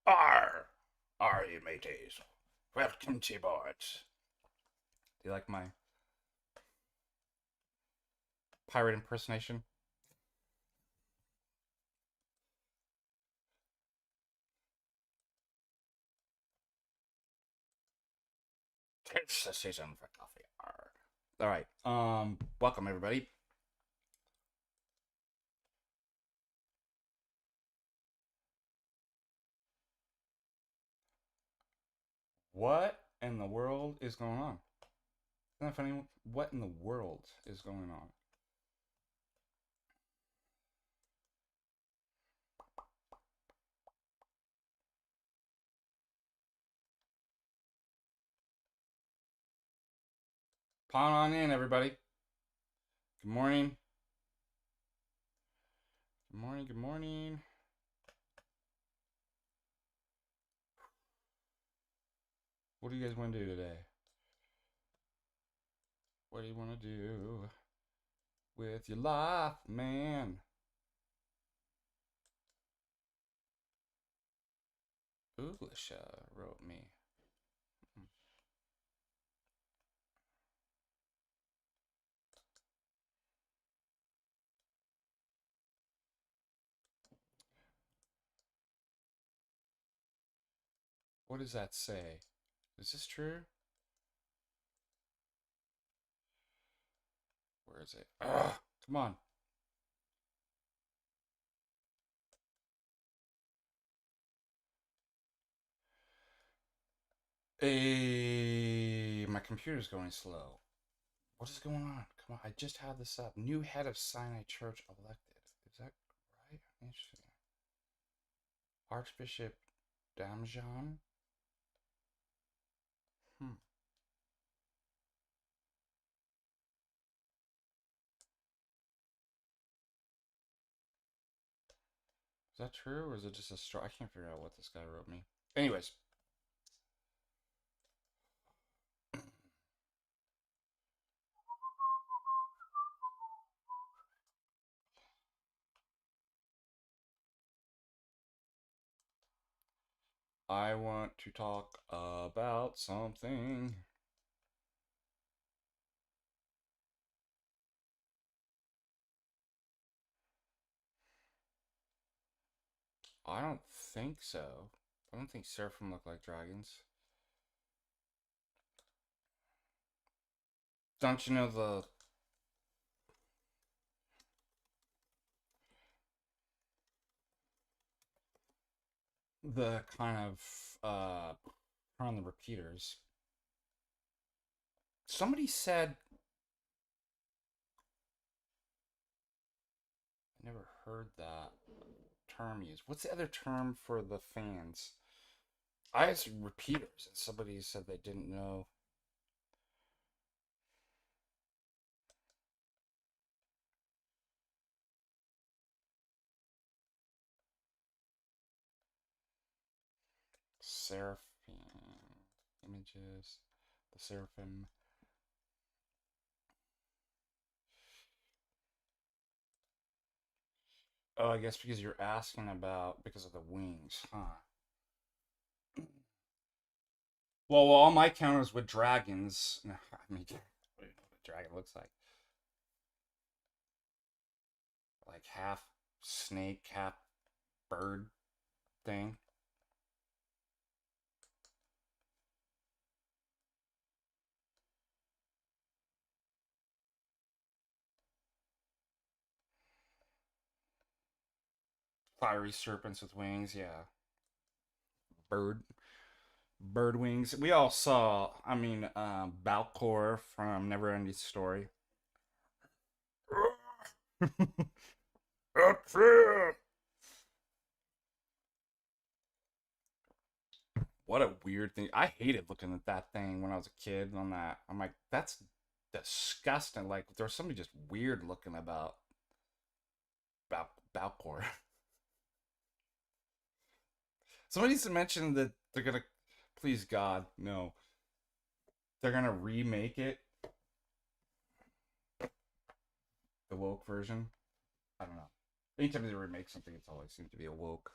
Are you mateys? Welcome to board. Do you like my pirate impersonation? Tis the season for coffee. Arr. All right. Welcome everybody. What in the world is going on? Isn't that funny? What in the world is going on? Pawn on in, everybody. Good morning. Good morning. Good morning. What do you guys want to do today? What do you want to do with your life, man? Ooglisha wrote me. What does that say? Is this true? Where is it? Ugh, come on. My computer's going slow. What is going on? Come on, I just had this up. New head of Sinai Church elected. Is that right? Interesting. Archbishop Damjan? Hmm. Is that true, or is it just a straw? I can't figure out what this guy wrote me. Anyways. I want to talk about something. I don't think so. I don't think seraphim look like dragons. Don't you know the kind of on the repeaters? Somebody said, I never heard that term used. What's the other term for the fans? I asked repeaters, and somebody said they didn't know. Seraphim images, the seraphim. Oh, I guess because you're asking about because of the wings, huh? Well, all my counters with dragons. I mean, what do you know what a dragon looks like? Like half snake, half bird thing. Fiery serpents with wings, yeah. Bird, bird wings. We all saw. I mean, Balcor from Neverending Story. What a weird thing. I hated looking at that thing when I was a kid on that. I'm like, that's disgusting. Like, there's something just weird looking about Balcor. Somebody needs to mention that they're gonna, please God, no. They're gonna remake it, the woke version. I don't know. Anytime they remake something, it's always seems to be a woke.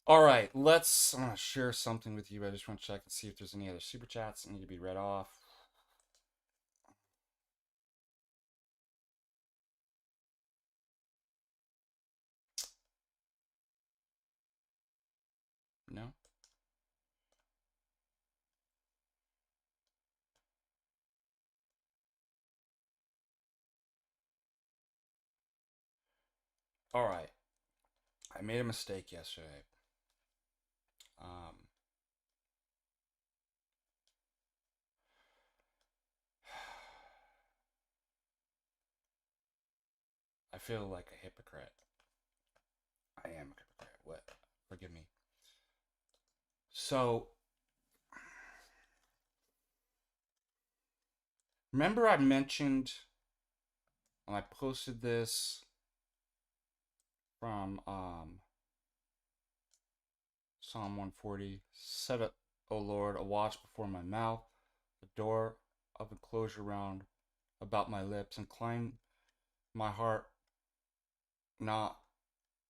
All right, I'm gonna share something with you. I just want to check and see if there's any other super chats that need to be read off. No? All right. I made a mistake yesterday. Um, I feel like a hypocrite. I am a hypocrite. What? Forgive me. So, remember I mentioned when I posted this from Psalm 140, set up, O Lord, a watch before my mouth, a door of enclosure round about my lips. My heart not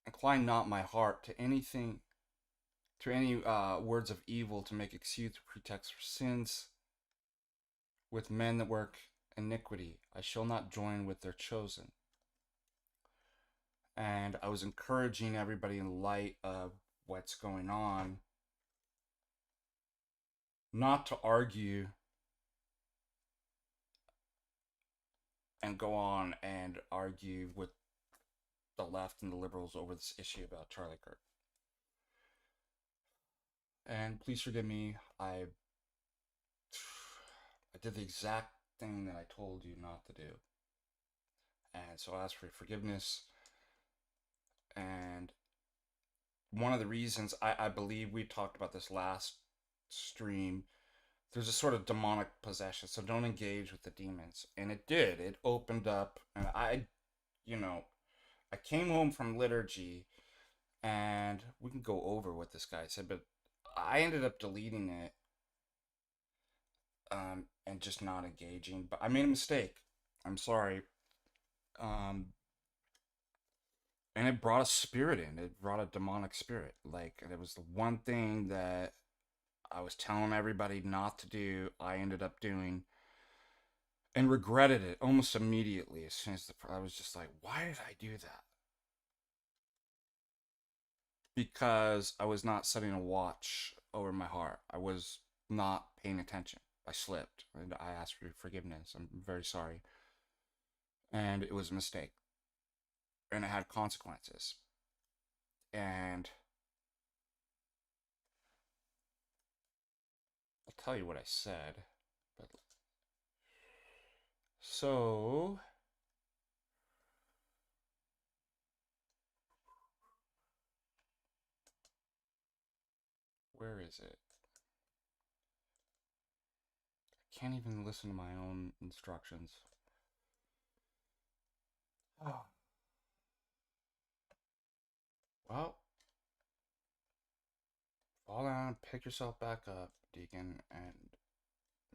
incline not my heart to anything, to any words of evil, to make excuse or pretext for sins with men that work iniquity. I shall not join with their chosen. And I was encouraging everybody in light of what's going on not to argue and go on and argue with the left and the liberals over this issue about Charlie Kirk. And please forgive me, I did the exact thing that I told you not to do. And so I asked for forgiveness. And one of the reasons I believe we talked about this last stream, there's a sort of demonic possession, so don't engage with the demons. And it did. It opened up, and I came home from liturgy, and we can go over what this guy said, but I ended up deleting it, and just not engaging. But I made a mistake. I'm sorry. Um, and it brought a spirit in. It brought a demonic spirit. Like, it was the one thing that I was telling everybody not to do. I ended up doing, and regretted it almost immediately. As soon as I was just like, why did I do that? Because I was not setting a watch over my heart. I was not paying attention. I slipped, and I asked for forgiveness. I'm very sorry. And it was a mistake. And it had consequences. And I'll tell you what I said. But so where is it? I can't even listen to my own instructions. Oh. Well, fall down, pick yourself back up, Deacon, and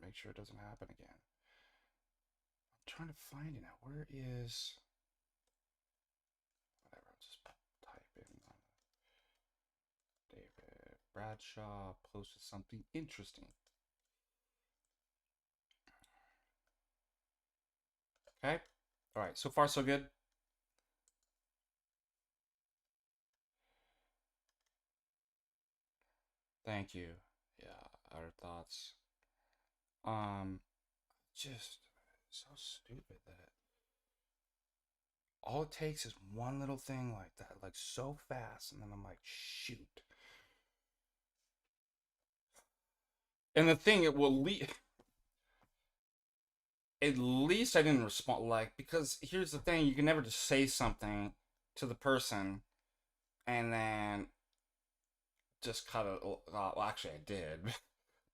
make sure it doesn't happen again. I'm trying to find it now. Where is... Whatever, I'll just type in David Bradshaw posted something interesting. Okay. All right. So far, so good. Thank you. Yeah. Our thoughts. Just so stupid that all it takes is one little thing like that, like so fast, and then I'm like, shoot. And the thing, it will at least I didn't respond, like, because here's the thing, you can never just say something to the person and then just cut it. Well, actually, I did.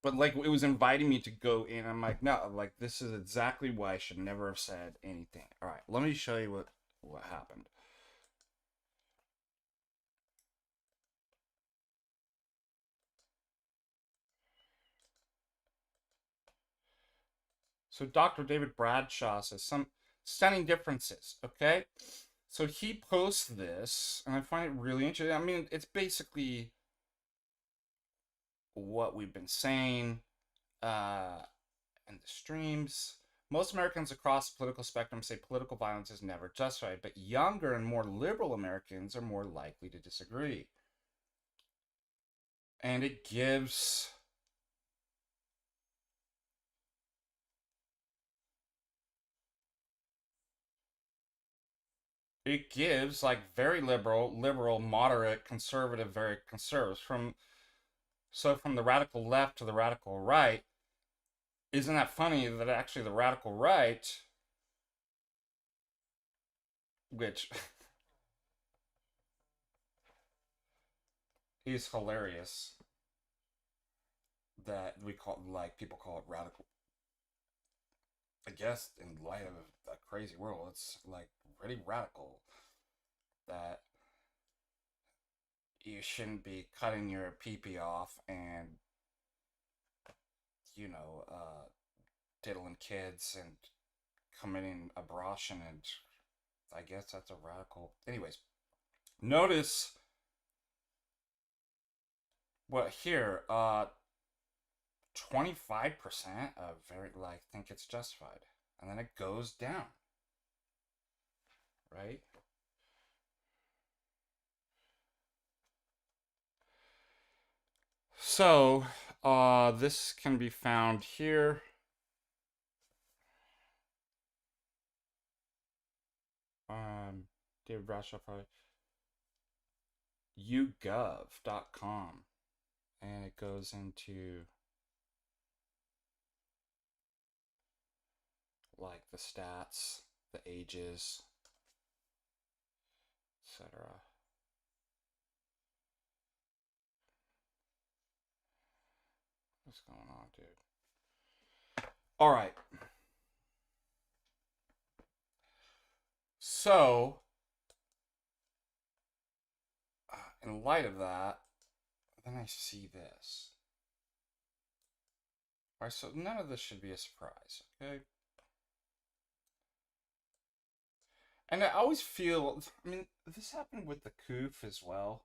But, like, it was inviting me to go in. I'm like, no, like, this is exactly why I should never have said anything. All right, let me show you what happened. So Dr. David Bradshaw says some stunning differences, okay? So he posts this, and I find it really interesting. I mean, it's basically what we've been saying in the streams. Most Americans across the political spectrum say political violence is never justified, but younger and more liberal Americans are more likely to disagree. And it gives like very liberal, moderate, conservative, very conservative. From the radical left to the radical right, isn't that funny that actually the radical right, which is hilarious, that we call, like, people call it radical. I guess in light of a crazy world, it's like pretty radical that you shouldn't be cutting your pee-pee off and, diddling kids and committing abortion, and I guess that's a radical. Anyways, notice what here, 25% of very, like, think it's justified, and then it goes down, right? So, this can be found here. David Bradshaw, probably yougov.com, and it goes into like the stats, the ages, etc. What's going on, dude? All right. So, in light of that, then I see this. All right, so none of this should be a surprise, okay? And I always feel, I mean, this happened with the COOF as well.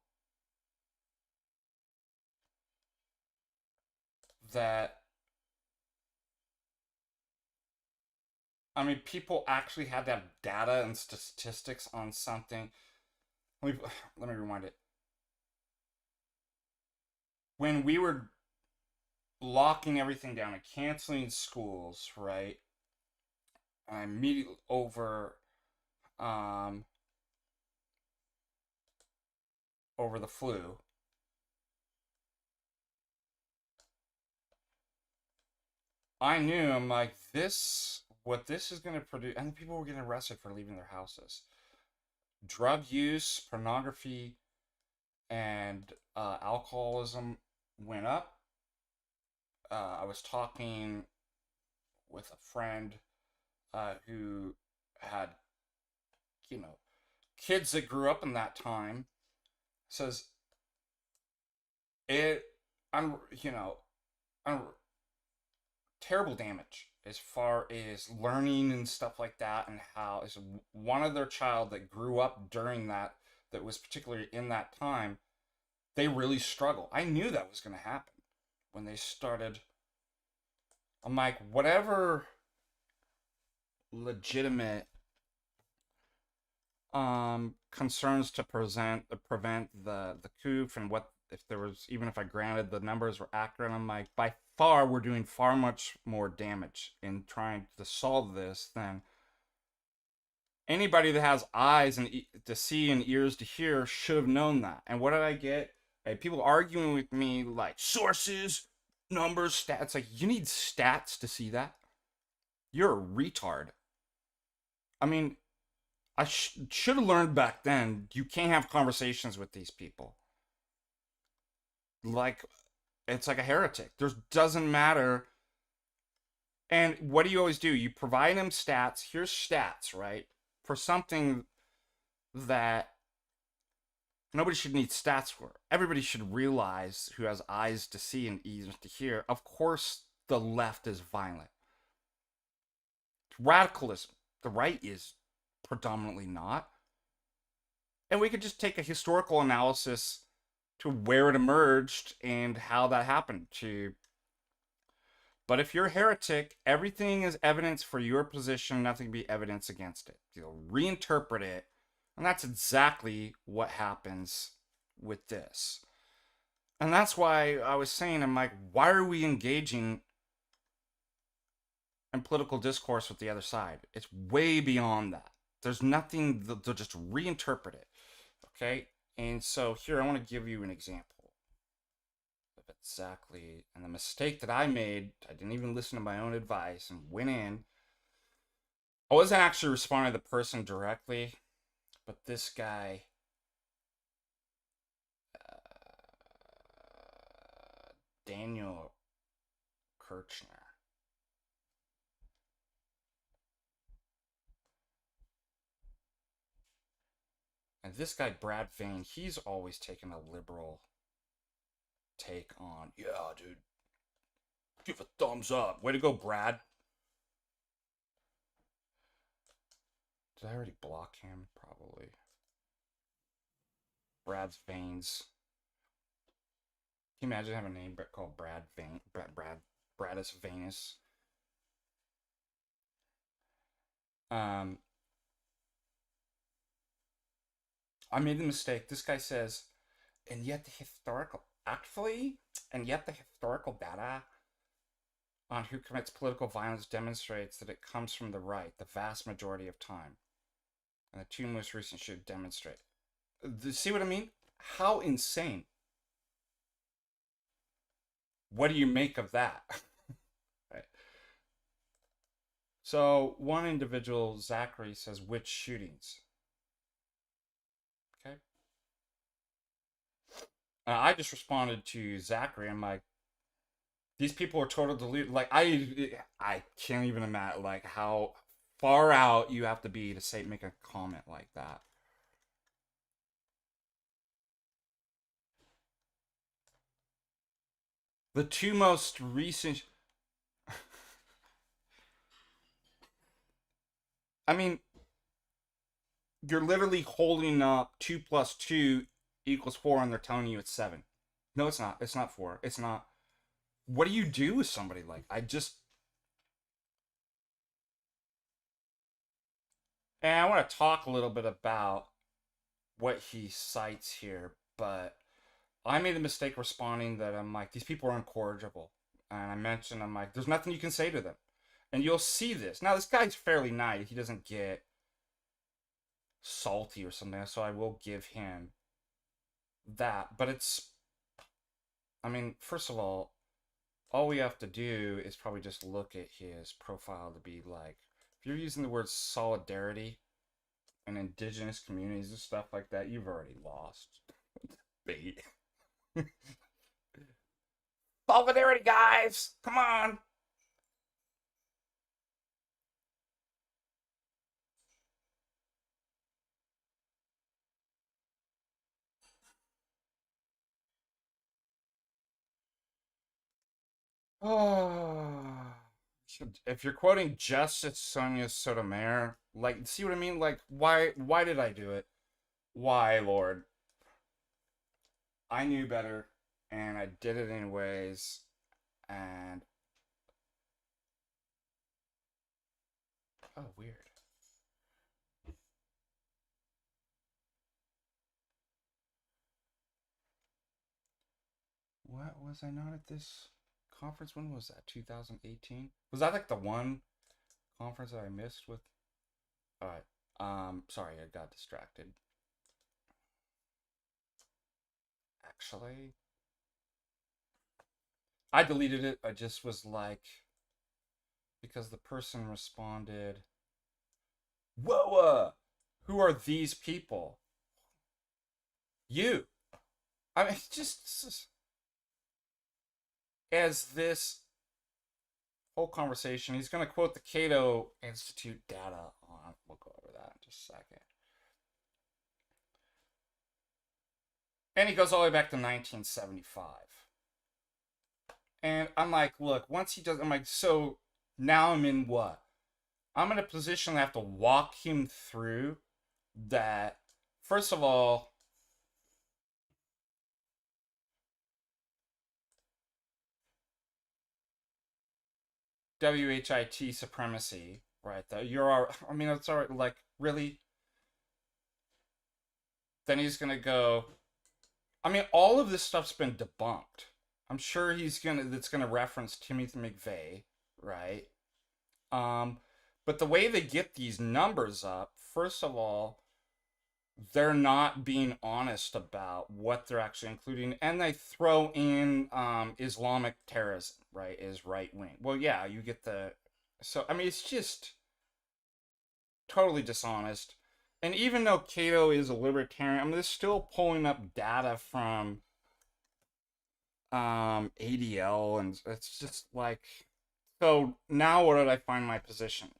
That, I mean, people actually had to have data and statistics on something. Let me rewind it. When we were locking everything down and canceling schools, right? Immediately over the flu. I knew, I'm like, what this is going to produce, and people were getting arrested for leaving their houses. Drug use, pornography, and alcoholism went up. I was talking with a friend who had, kids that grew up in that time. Says it, I'm, terrible damage as far as learning and stuff like that, and how is one of their child that grew up during that was particularly in that time, they really struggle. I knew that was going to happen when they started. I'm like, whatever legitimate concerns to prevent the coup, and what if there was, even if I granted the numbers were accurate, I'm like, by far we're doing far much more damage in trying to solve this than anybody that has eyes and to see and ears to hear should have known that. And what did I get? I had people arguing with me like, sources, numbers, stats. Like, you need stats to see that? You're a retard. I mean, I should have learned back then, you can't have conversations with these people. Like, it's like a heretic. There doesn't matter. And what do you always do? You provide them stats. Here's stats, right? For something that nobody should need stats for. Everybody should realize, who has eyes to see and ears to hear, of course the left is violent. Radicalism. The right is predominantly not. And we could just take a historical analysis to where it emerged and how that happened. But if you're a heretic, everything is evidence for your position, nothing can be evidence against it. You'll reinterpret it, and that's exactly what happens with this. And that's why I was saying, I'm like, why are we engaging in political discourse with the other side? It's way beyond that. There's nothing, they'll just reinterpret it. Okay? And so here, I want to give you an example of exactly, and the mistake that I made, I didn't even listen to my own advice and went in. I wasn't actually responding to the person directly, but this guy, Daniel Kirchner. And this guy, Brad Vane, he's always taken a liberal take on, yeah, dude, give a thumbs up. Way to go, Brad. Did I already block him? Probably. Brad's Veins. Can you imagine having a name called Brad Vane? Bradus Venus. I made the mistake. This guy says, and yet the historical data on who commits political violence demonstrates that it comes from the right the vast majority of time. And the two most recent should demonstrate. See what I mean? How insane. What do you make of that? Right. So one individual, Zachary, says, which shootings? Okay. I just responded to Zachary. I'm like, these people are total deluded. Like, I can't even imagine like how far out you have to be to say make a comment like that. The two most recent. I mean, you're literally holding up 2 plus 2 equals 4, and they're telling you it's 7. No, it's not. It's not 4. It's not. What do you do with somebody like? And I want to talk a little bit about what he cites here, but I made the mistake responding that I'm like, these people are incorrigible. And I mentioned, I'm like, there's nothing you can say to them. And you'll see this. Now, this guy's fairly nice. He doesn't get salty or something, so I will give him that. But it's, I mean, first of all we have to do is probably just look at his profile to be like, if you're using the word solidarity and indigenous communities and stuff like that, you've already lost. Bait. Solidarity, guys! Come on! Oh. If you're quoting Justice Sonia Sotomayor, like, see what I mean? Like, why did I do it? Why, Lord? I knew better, and I did it anyways, and... Oh, weird. What was I not at this conference? When was that? 2018? Was that like the one conference that I missed with? Alright. Sorry, I got distracted. Actually, I deleted it. I just was like, because the person responded, whoa, who are these people? You. I mean, just as this whole conversation, he's going to quote the Cato Institute data on, we'll go over that in just a second. And he goes all the way back to 1975. And I'm like, look, once he does, I'm like, so now I'm in what? I'm in a position I have to walk him through that. First of all, WHIT supremacy, right? That you're all, I mean, it's all right. Like, really? Then he's gonna go. I mean, all of this stuff's been debunked. I'm sure it's gonna reference Timothy McVeigh, right? Um, but the way they get these numbers up, first of all, they're not being honest about what they're actually including, and they throw in Islamic terrorism, right? Is right wing. Well, yeah, you get the. So I mean, it's just totally dishonest. And even though Cato is a libertarian, I mean, they're still pulling up data from ADL, and it's just like. So now, where did I find my position?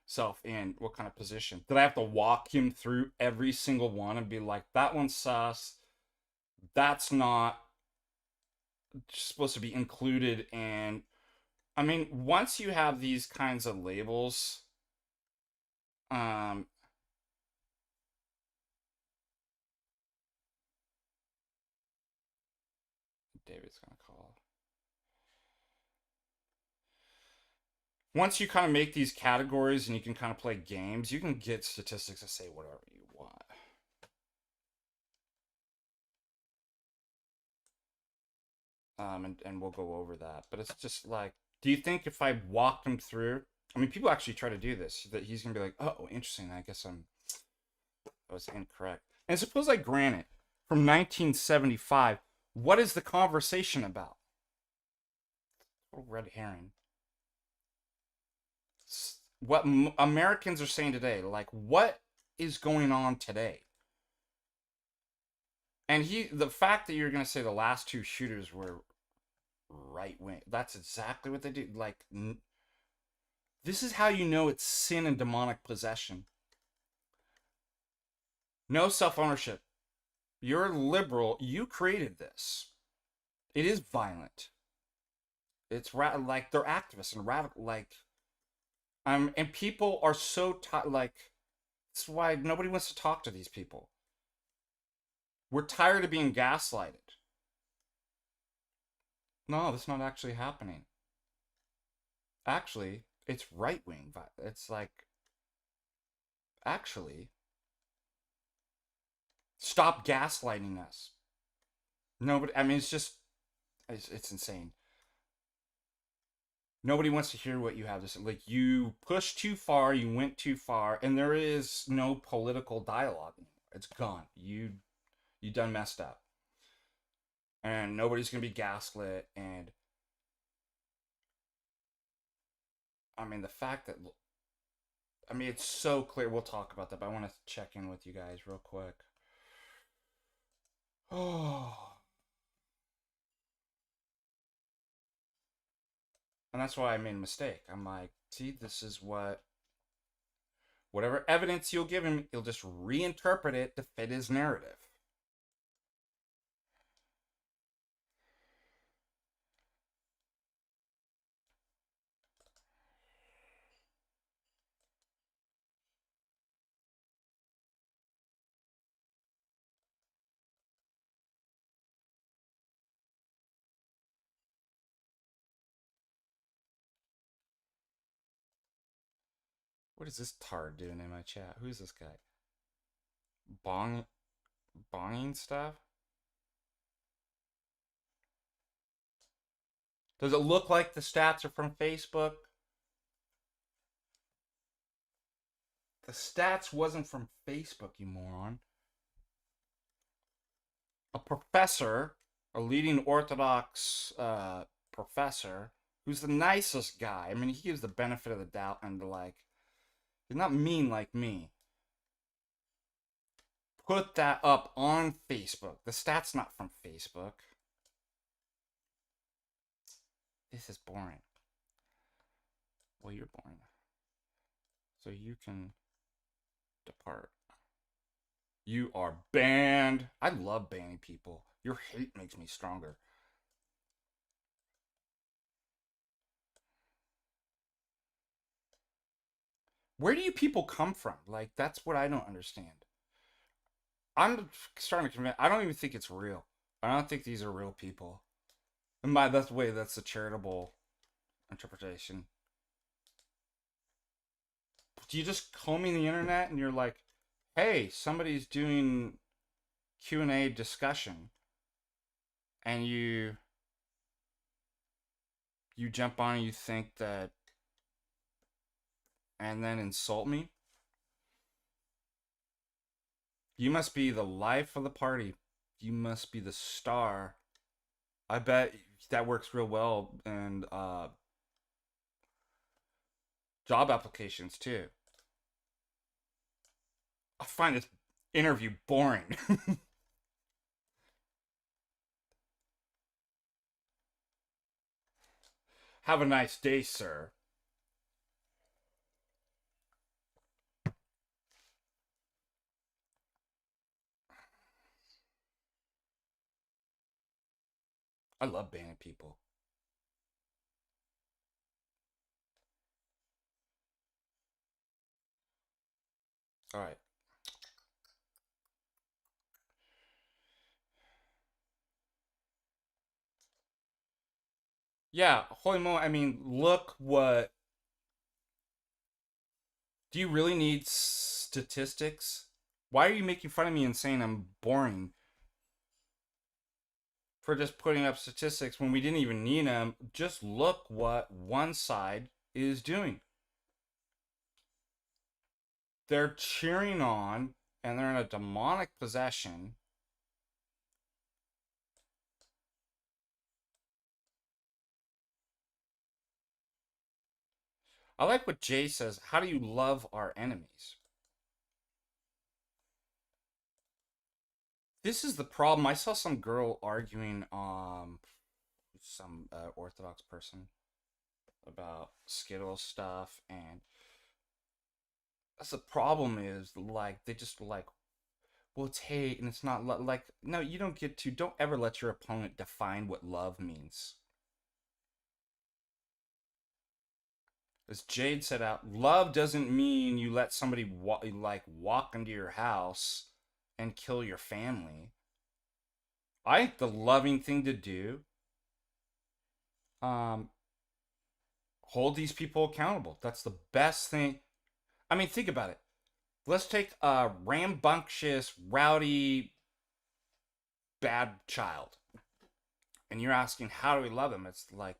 Self in what kind of position? Did I have to walk him through every single one and be like, that one's sus, that's not supposed to be included in. I mean, once you have these kinds of labels, um David's gonna call. Once you kind of make these categories and you can kind of play games, you can get statistics to say whatever you want. And we'll go over that. But it's just like, do you think if I walked him through, I mean, people actually try to do this, that he's gonna be like, oh, interesting. I guess I was incorrect. And suppose I grant it from 1975. What is the conversation about? Oh, red herring. What Americans are saying today, like what is going on today? And the fact that you're gonna say the last two shooters were right wing, that's exactly what they do. Like, this is how you know it's sin and demonic possession. No self ownership. You're liberal. You created this. It is violent. It's like they're activists and radical. Like, and people are so like. That's why nobody wants to talk to these people. We're tired of being gaslighted. No, that's not actually happening. Actually, it's right wing. It's like, actually, stop gaslighting us. Nobody, I mean, it's insane. Nobody wants to hear what you have to say. Like, you pushed too far, you went too far, and there is no political dialogue anymore. It's gone. You done messed up. And nobody's gonna be gaslit. And I mean, the fact that, I mean, it's so clear. We'll talk about that, but I want to check in with you guys real quick. Oh. And that's why I made a mistake. I'm like, see, this is whatever evidence you'll give him, he'll just reinterpret it to fit his narrative. What is this tard doing in my chat? Who's this guy? Bong, bonging stuff? Does it look like the stats are from Facebook? The stats wasn't from Facebook, you moron. A professor, a leading Orthodox professor, who's the nicest guy. I mean, he gives the benefit of the doubt and like, he's not mean like me. Put that up on Facebook. The stat's not from Facebook. This is boring. Well, you're boring. So you can depart. You are banned. I love banning people. Your hate makes me stronger. Where do you people come from? Like, that's what I don't understand. I'm starting to convince. I don't even think it's real. I don't think these are real people. And by that way, that's a charitable interpretation. Do you just combing the internet and you're like, hey, somebody's doing Q&A discussion, and you jump on and you think that, and then insult me? You must be the life of the party. You must be the star. I bet that works real well in job applications too. I find this interview boring. Have a nice day, sir. I love banning people. All right. Yeah, holy moly. I mean, look what. Do you really need statistics? Why are you making fun of me and saying I'm boring for just putting up statistics when we didn't even need them? Just look what one side is doing. They're cheering on, and they're in a demonic possession. I like what Jay says. How do you love our enemies? This is the problem. I saw some girl arguing some Orthodox person about Skittles stuff, and that's the problem is like they just like, well, it's hate and it's not like, no, you don't get to, don't ever let your opponent define what love means. As Jade said out, love doesn't mean you let somebody walk into your house and kill your family. I think the loving thing to do, um, hold these people accountable. That's the best thing. I mean, think about it. Let's take a rambunctious, rowdy, bad child, and you're asking, how do we love him? It's like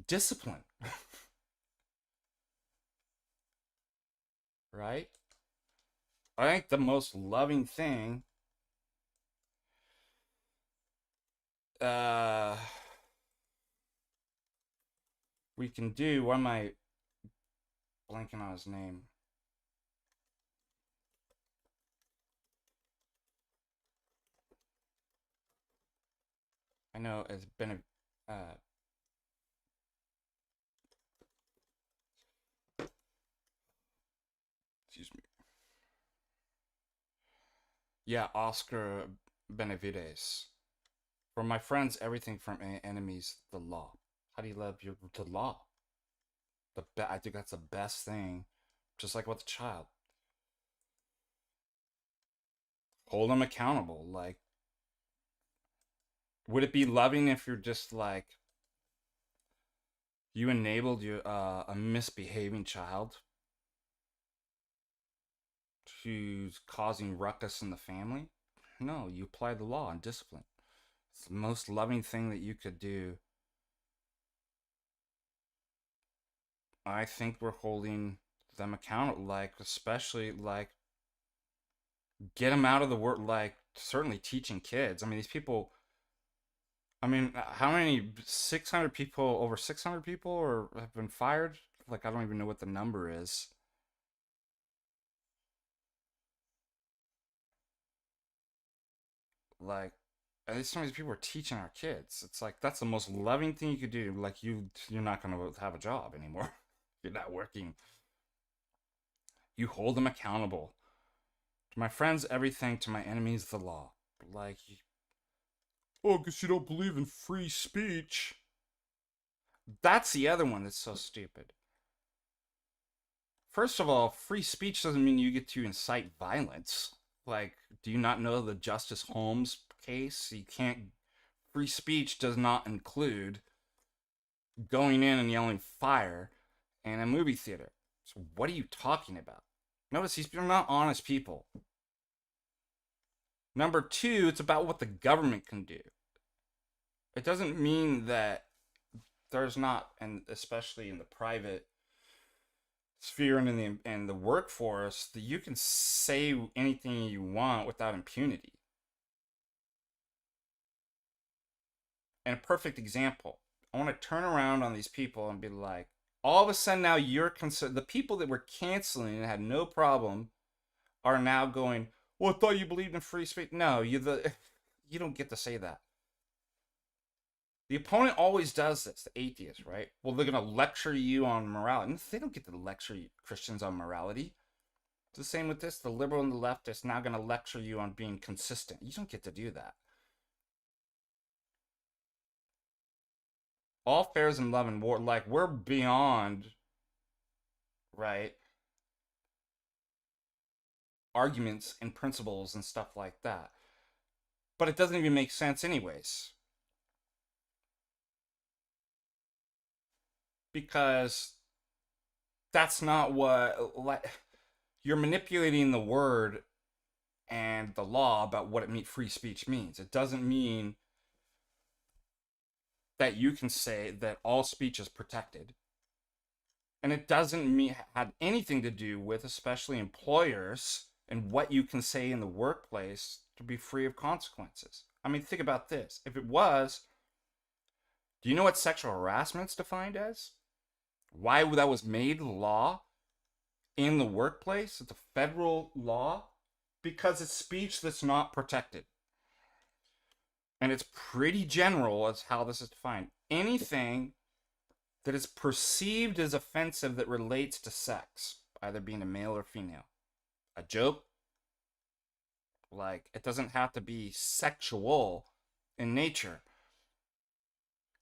discipline, right? I think the most loving thing uh we can do, why am I blanking on his name? I know it's been a excuse me. Yeah, Oscar Benavides. For my friends, everything from enemies, the law. How do you love the law? I think that's the best thing. Just like with a child, hold them accountable. Like, would it be loving if you're just like, you enabled a misbehaving child who's causing ruckus in the family? No, you apply the law and discipline. It's the most loving thing that you could do. I think we're holding them accountable, like, especially like, get them out of the work, like, certainly teaching kids. I mean, these people, I mean, how many, 600 people, over 600 people or have been fired? Like, I don't even know what the number is. Like, at least some of these people are teaching our kids. It's like, that's the most loving thing you could do. Like, you're not going to have a job anymore. You're not working. You hold them accountable. To my friends, everything. To my enemies, the law. Like, oh, because you don't believe in free speech. That's the other one that's so stupid. First of all, free speech doesn't mean you get to incite violence. Like, do you not know the Justice Holmes case? You can't. Free speech does not include going in and yelling fire in a movie theater. So what are you talking about? Notice these people are not honest people. Number two, it's about what the government can do. It doesn't mean that there's not, and especially in the private sphere and in the workforce, that you can say anything you want without impunity. And a perfect example, I want to turn around on these people and be like, all of a sudden now you're concerned. The people that were canceling and had no problem are now going, well, I thought you believed in free speech. No, you don't get to say that. The opponent always does this, the atheist, right? Well, they're going to lecture you on morality. They don't get to lecture Christians on morality. It's the same with this. The liberal and the leftist now going to lecture you on being consistent. You don't get to do that. All fair in love and war. Like, we're beyond, right, arguments and principles and stuff like that. But it doesn't even make sense anyways. Because that's not what, like, you're manipulating the word and the law about what free speech means. It doesn't mean that you can say that all speech is protected. And it doesn't have anything to do with, especially employers, and what you can say in the workplace to be free of consequences. I mean, think about this. If it was, do you know what sexual harassment's defined as? Why that was made law in the workplace? It's a federal law because it's speech that's not protected. And it's pretty general as how this is defined. Anything that is perceived as offensive that relates to sex, either being a male or female. A joke, like, it doesn't have to be sexual in nature.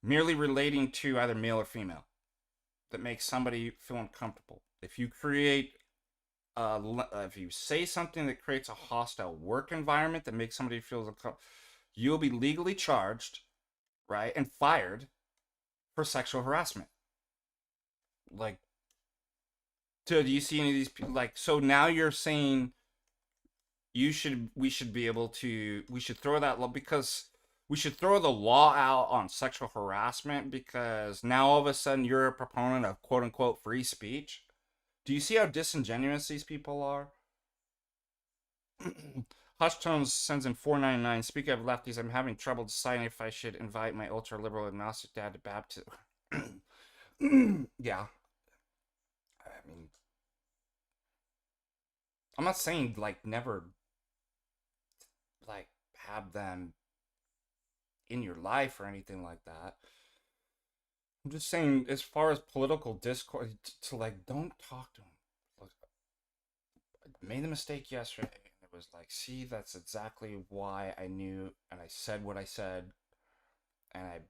Merely relating to either male or female that makes somebody feel uncomfortable. If you create, if you say something that creates a hostile work environment that makes somebody feel uncomfortable, you'll be legally charged, right, and fired for sexual harassment. Like, do you see any of these people? Like, so now you're saying we should throw that law, because we should throw the law out on sexual harassment because now all of a sudden you're a proponent of quote unquote free speech? Do you see how disingenuous these people are? Hush Tones sends in $4.99. Speaking of lefties, I'm having trouble deciding if I should invite my ultra liberal agnostic dad to baptism. Yeah. I mean, I'm not saying like never like have them in your life or anything like that. I'm just saying, as far as political discourse, to like, don't talk to him. Like, I made the mistake yesterday. It was like, see, that's exactly why I knew, and I said what I said, and I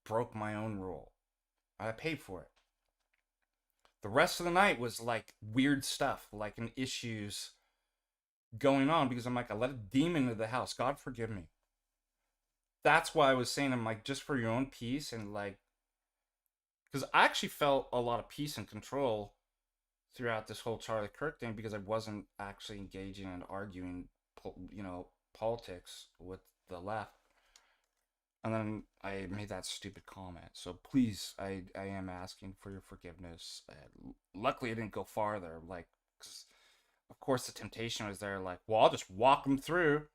broke my own rule. I paid for it. The rest of the night was like weird stuff, like an issues going on, because I'm like, I let a demon into the house. God forgive me. That's why I was saying, I'm like, just for your own peace, and like, because I actually felt a lot of peace and control throughout this whole Charlie Kirk thing, because I wasn't actually engaging and arguing, politics with the left. And then I made that stupid comment. So please, I am asking for your forgiveness. Luckily, I didn't go farther. Like, 'cause of course, the temptation was there. Like, well, I'll just walk them through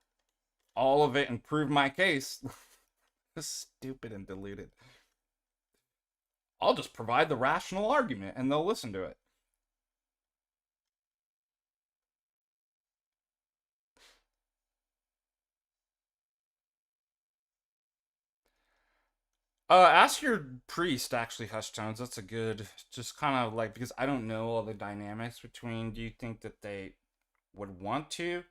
all of it and prove my case. Stupid and deluded. I'll just provide the rational argument and they'll listen to it. Ask your priest, actually, Hush Tones. That's a good, just kind of like, because I don't know all the dynamics between, do you think that they would want to?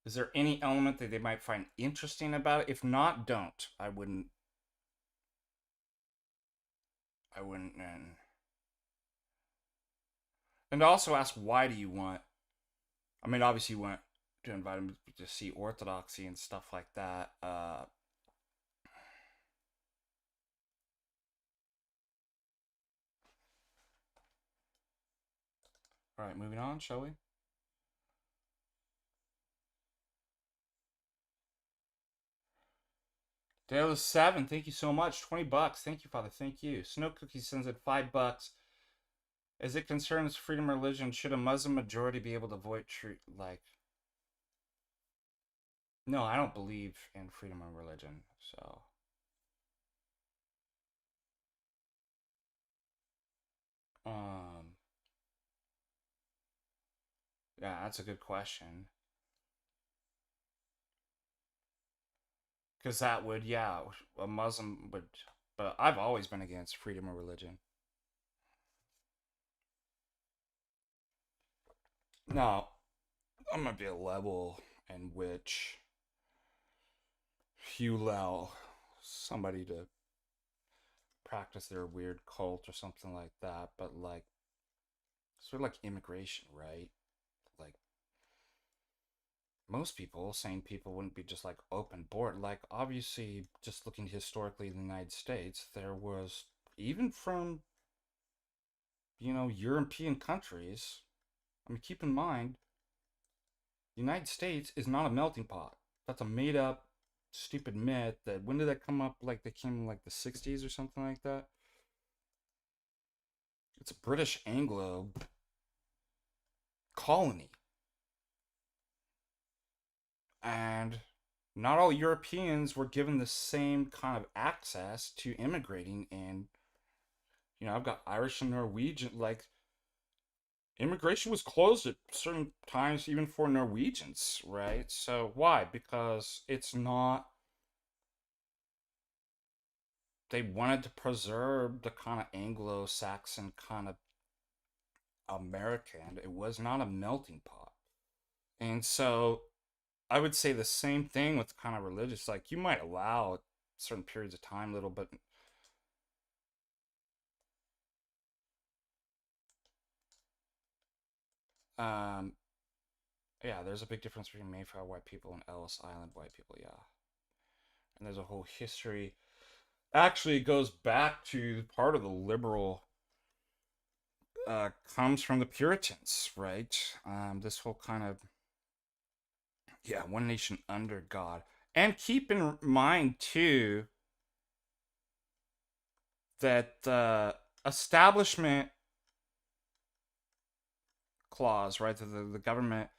Is there any element that they might find interesting about it? If not, don't. I wouldn't. And also ask, why do you want? I mean, obviously, you want to invite them to see orthodoxy and stuff like that. All right, moving on, shall we? Dale is 7. Thank you so much. $20. Thank you, Father. Thank you. Snow Cookie sends it $5. As it concerns freedom of religion, should a Muslim majority be able to vote No, I don't believe in freedom of religion, so. Um, yeah, that's a good question. Because that would, yeah, a Muslim would. But I've always been against freedom of religion. Now, I'm gonna be a level in which you allow somebody to practice their weird cult or something like that, but like, sort of like immigration, right? Like, most people, sane people, wouldn't be just like open board. Like, obviously, just looking historically in the United States, there was, even from, European countries, I mean, keep in mind, the United States is not a melting pot. That's a made up, stupid myth that, when did that come up? Like, they came in like the 60s or something like that. It's a British Anglo colony. And not all Europeans were given the same kind of access to immigrating. And, I've got Irish and Norwegian, like, immigration was closed at certain times, even for Norwegians, right? So, why? Because it's not, they wanted to preserve the kind of Anglo Saxon kind of American. It was not a melting pot. And so, I would say the same thing with kind of religious. Like, you might allow certain periods of time, little, but um, yeah, there's a big difference between Mayflower white people and Ellis Island white people. Yeah, and there's a whole history. Actually, it goes back to part of the liberal. Comes from the Puritans, right? This whole kind of, yeah, one nation under God, and keep in mind too that the establishment clause, right? The government,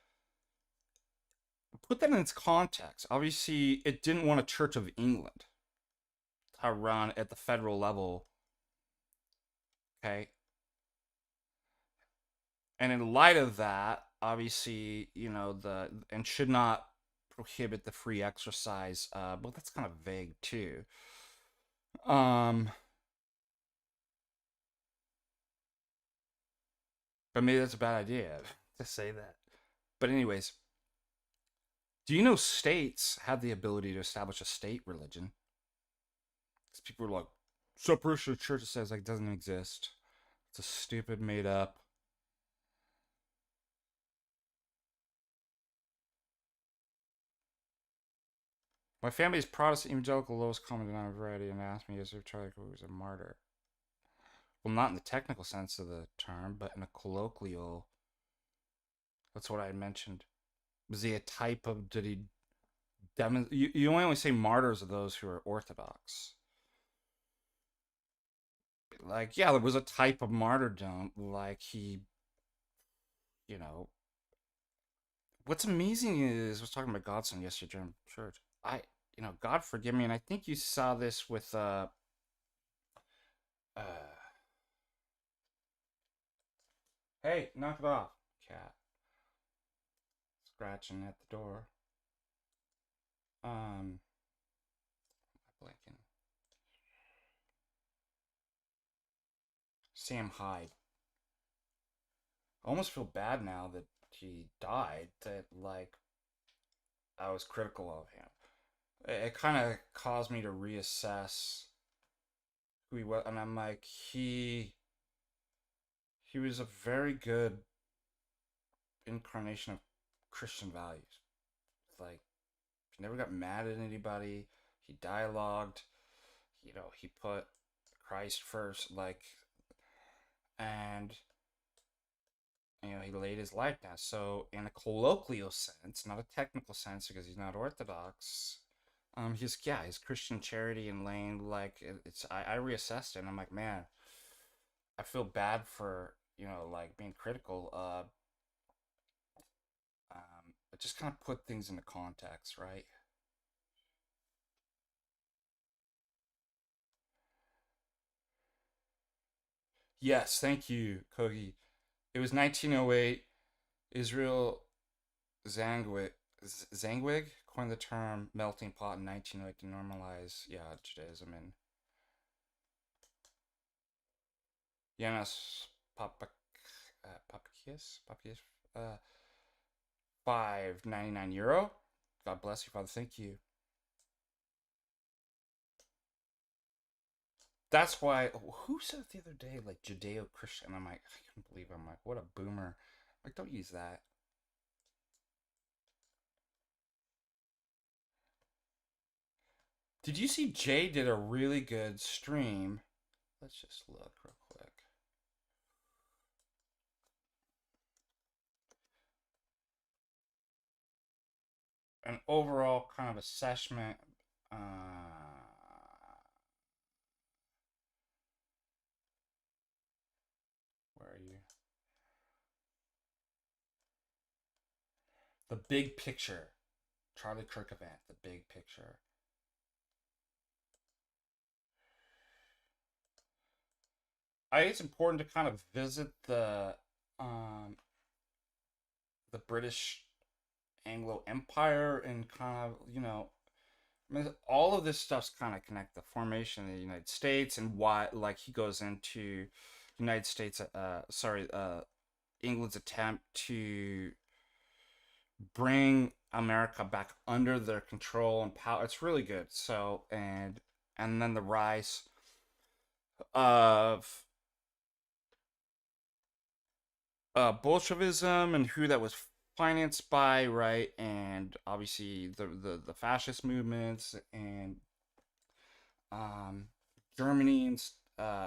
put that in its context. Obviously, it didn't want a Church of England to run at the federal level. Okay, and in light of that, obviously, and should not prohibit the free exercise. Well, that's kind of vague too. Um, but maybe that's a bad idea to say that. But anyways, do you know states have the ability to establish a state religion? Because people are like, separation of church says like doesn't exist. It's a stupid made up. My family is Protestant evangelical, lowest common denominator variety, and asked me as if Charlie Kirk was a martyr. Well, not in the technical sense of the term, but in a colloquial. That's what I mentioned. Was he a type of? Did he? You only say martyrs of those who are Orthodox. Like, yeah, there was a type of martyrdom. Like he, you know. What's amazing is I was talking about Godson yesterday during church. God forgive me, and I think you saw this with uh hey, knock it off, cat. Scratching at the door. Um, blinking. Sam Hyde. I almost feel bad now that he died. That like I was critical of him. It kind of caused me to reassess who he was, and I'm like, he was a very good incarnation of Christian values. Like, he never got mad at anybody. He dialogued. He put Christ first. Like, and he laid his life down. So in a colloquial sense, not a technical sense, because he's not Orthodox, his Christian charity and laying, like, I reassessed it, and I'm like, man, I feel bad for, like, being critical. But just kind of put things into context, right? Yes, thank you, Kogi. It was 1908. Israel Zangwig, Zangwig coined the term melting pot in 1908 to normalize, Judaism. And Yanis Papakias, uh, 5.99 €. God bless you, Father. Thank you. That's why. Who said it the other day, like Judeo-Christian? I'm like, I can't believe. I'm like, what a boomer. Like, don't use that. Did you see Jay did a really good stream? Let's just look real quick. An overall kind of assessment. Where are you? The big picture. Charlie Kirk event. The big picture. I think it's important to kind of visit the British Anglo Empire and kind of, I mean, all of this stuff's kind of connected. The formation of the United States and why, like, he goes into United States, England's attempt to bring America back under their control and power. It's really good. So, and then the rise of Bolshevism and who that was financed by, right? And obviously the fascist movements and Germany and,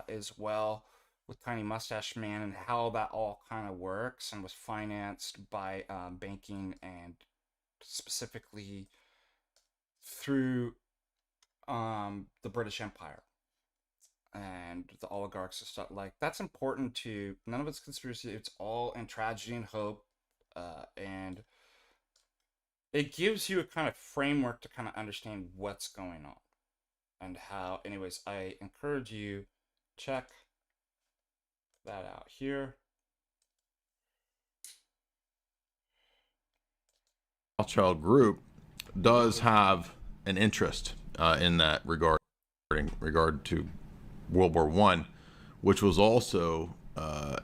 as well, with Tiny Mustache Man, and how that all kind of works and was financed by banking, and specifically through the British Empire and the oligarchs and stuff. Like, that's important to. None of it's conspiracy. It's all in tragedy and hope, and it gives you a kind of framework to kind of understand what's going on and how. Anyways, I encourage you, check that out here. Rothschild Group does have an interest in that regard to World War I, which was also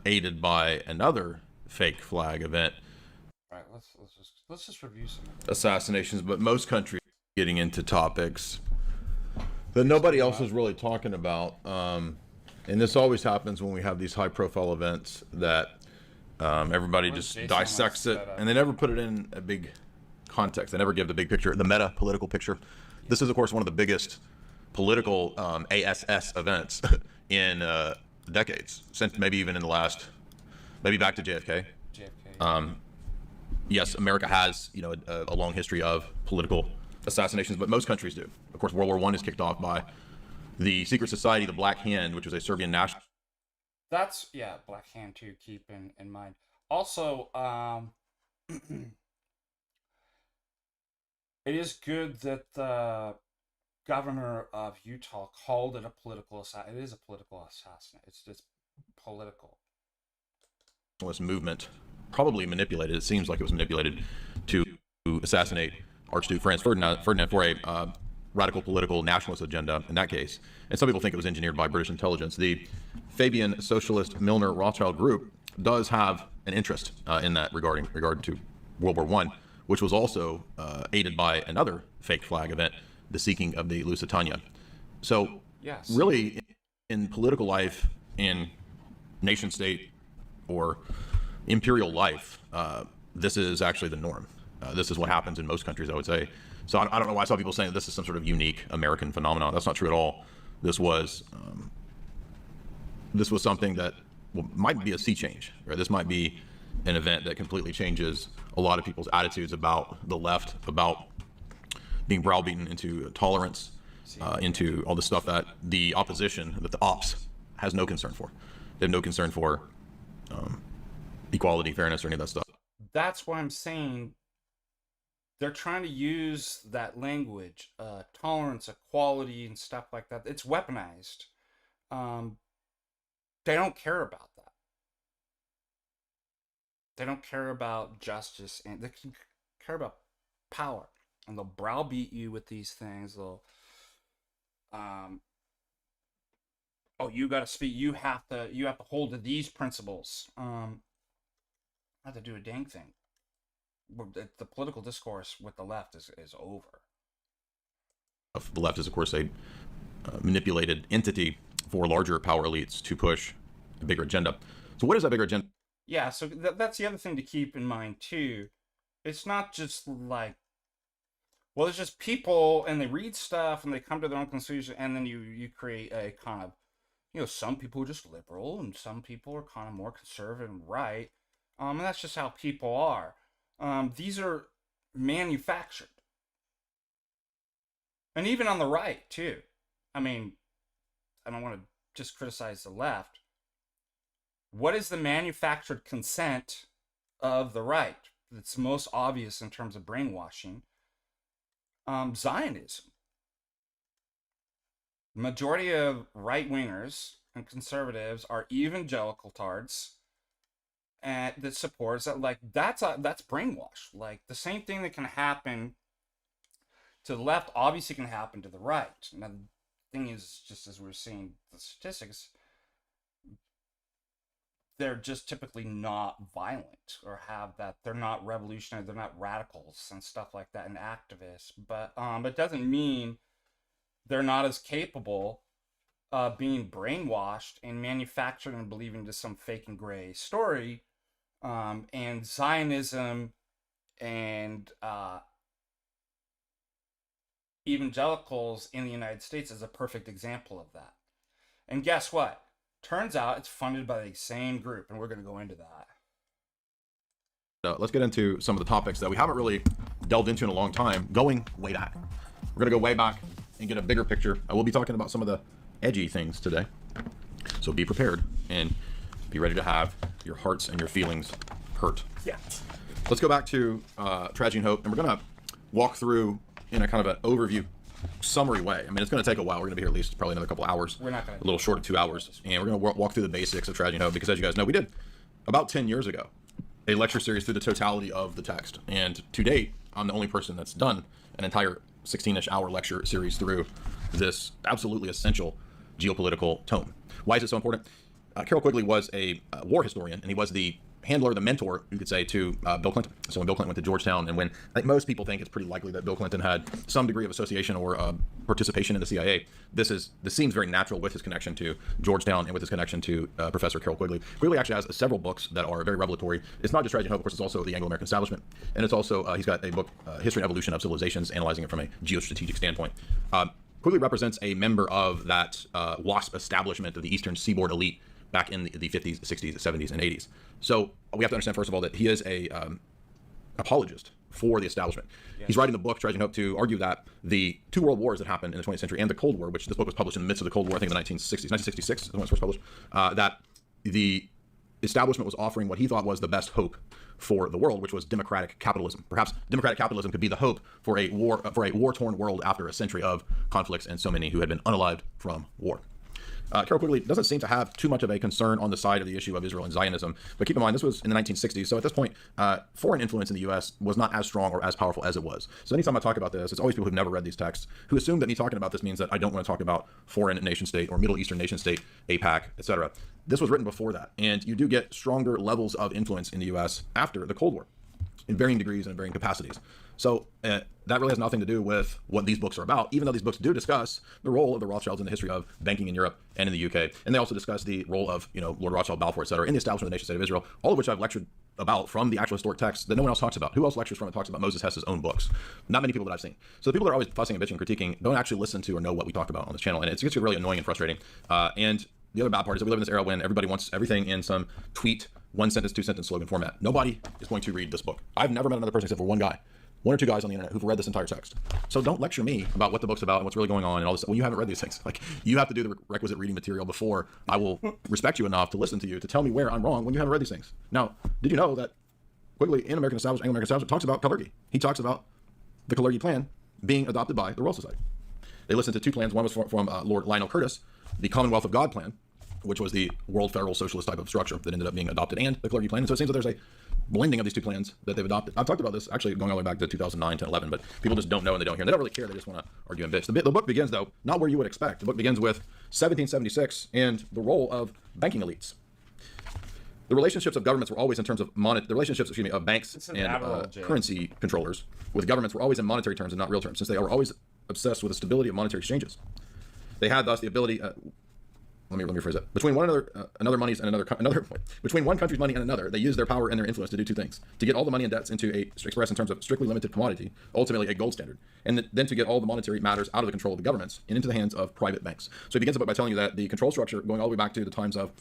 aided by another fake flag event. All right, let's just review some assassinations, but most countries are getting into topics that nobody else is really talking about. And this always happens when we have these high-profile events that everybody just dissects it, and they never put it in a big context. They never give the big picture, the meta-political picture. This is, of course, one of the biggest political ASS events in decades, since maybe even in the last, maybe back to JFK. Yes, America has, a long history of political assassinations, but most countries do. Of course, World War I is kicked off by the secret society, the Black Hand, which was a Serbian national. That's, Black Hand too, keep in mind. Also, it is good that the governor of Utah called it a political assassination. It is a political assassination. It's just political. Movement probably manipulated. It seems like it was manipulated to assassinate Archduke Franz Ferdinand for a radical political nationalist agenda in that case. And some people think it was engineered by British intelligence. The Fabian Socialist Milner Rothschild Group does have an interest in that regard to World War I, which was also aided by another fake flag event, the sinking of the Lusitania. So yes, really, in political life, in nation state or imperial life, this is actually the norm. This is what happens in most countries, I would say. So I don't know why some people saying that this is some sort of unique American phenomenon. That's not true at all. This was something that might be a sea change, right? This might be an event that completely changes a lot of people's attitudes about the left, about being browbeaten into tolerance, into all the stuff that the opposition, that the ops has no concern for. They have no concern for equality, fairness, or any of that stuff. That's why I'm saying they're trying to use that language, tolerance, equality, and stuff like that. It's weaponized. They don't care about that. They don't care about justice, and they care about power. And they'll browbeat you with these things. They'll, you got to speak. You have to hold to these principles. Not to do a dang thing. The political discourse with the left is over. The left is, of course, a manipulated entity for larger power elites to push a bigger agenda. So what is that bigger agenda? Yeah, so that's the other thing to keep in mind, too. It's not just like, well, it's just people, and they read stuff, and they come to their own conclusion, and then you create a kind of, some people are just liberal, and some people are kind of more conservative and right. And that's just how people are. These are manufactured. And even on the right, too. I mean, I don't want to just criticize the left. What is the manufactured consent of the right? That's most obvious in terms of brainwashing. Zionism. The majority of right-wingers and conservatives are evangelical tards, and that supports that. Like, that's brainwash. Like, the same thing that can happen to the left obviously can happen to the right. Now, the thing is, just as we're seeing the statistics, they're just typically not violent or have that. They're not revolutionary. They're not radicals and stuff like that and activists. But it doesn't mean they're not as capable of being brainwashed and manufactured and believing into some fake and gray story. And Zionism and evangelicals in the United States is a perfect example of that. And guess what? Turns out it's funded by the same group, and we're going to go into that. Let's get into some of the topics that we haven't really delved into in a long time, going way back. We're going to go way back and get a bigger picture. I will be talking about some of the edgy things today. So be prepared and be ready to have your hearts and your feelings hurt. Yeah. Let's go back to Tragedy and Hope, and we're going to walk through in a kind of an overview summary way. I mean, it's going to take a while. We're going to be here at least probably another couple hours. We're not going to. A little short of 2 hours. And we're going to walk through the basics of Tragedy and Hope because, as you guys know, we did about 10 years ago a lecture series through the totality of the text. And to date, I'm the only person that's done an entire 16-ish hour lecture series through this absolutely essential geopolitical tome. Why is it so important? Carroll Quigley was a war historian, and he was the handler, the mentor, you could say, to Bill Clinton. So when Bill Clinton went to Georgetown, and when I think most people think it's pretty likely that Bill Clinton had some degree of association or participation in the CIA, this seems very natural with his connection to Georgetown and with his connection to Professor Carroll Quigley. Quigley actually has several books that are very revelatory. It's not just Tragedy and Hope, of course, it's also the Anglo-American Establishment, and it's also, he's got a book, History and Evolution of Civilizations, analyzing it from a geostrategic standpoint. Quigley represents a member of that WASP establishment of the Eastern Seaboard elite back in the 50s, 60s, 70s, and 80s. So we have to understand, first of all, that he is a apologist for the establishment. Yes. He's writing the book, Tragedy and Hope, to argue that the two world wars that happened in the 20th century and the Cold War, which this book was published in the midst of the Cold War, I think in the 1960s, 1966 is when it was first published, that the establishment was offering what he thought was the best hope for the world, which was democratic capitalism. Perhaps democratic capitalism could be the hope for a war-torn world after a century of conflicts and so many who had been unalived from war. Carroll Quigley doesn't seem to have too much of a concern on the side of the issue of Israel and Zionism, but keep in mind, this was in the 1960s, so at this point, foreign influence in the U.S. was not as strong or as powerful as it was. So anytime I talk about this, it's always people who've never read these texts who assume that me talking about this means that I don't want to talk about foreign nation state or Middle Eastern nation state, APAC, etc. This was written before that, and you do get stronger levels of influence in the U.S. after the Cold War, in varying degrees and varying capacities. So that really has nothing to do with what these books are about, even though these books do discuss the role of the Rothschilds in the history of banking in Europe and in the UK. And they also discuss the role of, Lord Rothschild, Balfour, et cetera, in the establishment of the nation state of Israel, all of which I've lectured about from the actual historic text that no one else talks about. Who else lectures from and talks about Moses Hess's own books? Not many people that I've seen. So the people that are always fussing and bitching and critiquing don't actually listen to or know what we talk about on this channel. And it gets really annoying and frustrating. And the other bad part is that we live in this era when everybody wants everything in some tweet one sentence, two sentence slogan format. Nobody is going to read this book. I've never met another person except for one guy, one or two guys on the internet who've read this entire text. So don't lecture me about what the book's about and what's really going on and all this when you haven't read these things. Like, you have to do the requisite reading material before I will respect you enough to listen to you, to tell me where I'm wrong when you haven't read these things. Now, did you know that Quigley in American Establishment, Anglo-American Establishment, talks about Kalergi? He talks about the Kalergi plan being adopted by the Royal Society. They listened to two plans. One was from Lord Lionel Curtis, the Commonwealth of God plan, which was the world federal socialist type of structure that ended up being adopted, and the Kalergi plan. And so it seems that there's a blending of these two plans that they've adopted. I've talked about this actually going all the way back to 2009 to 11, but people just don't know and they don't hear. They don't really care. They just want to argue and bitch. The book begins, though, not where you would expect. The book begins with 1776 and the role of banking elites. The relationships of governments were always in terms of the relationships, of banks and currency controllers with governments were always in monetary terms and not real terms, since they were always obsessed with the stability of monetary exchanges. They had thus the ability. Let me rephrase that. Between one between one country's money and another, they use their power and their influence to do two things: to get all the money and debts into expressed in terms of strictly limited commodity, ultimately a gold standard, and then to get all the monetary matters out of the control of the governments and into the hands of private banks. So he begins the book by telling you that the control structure, going all the way back to the times of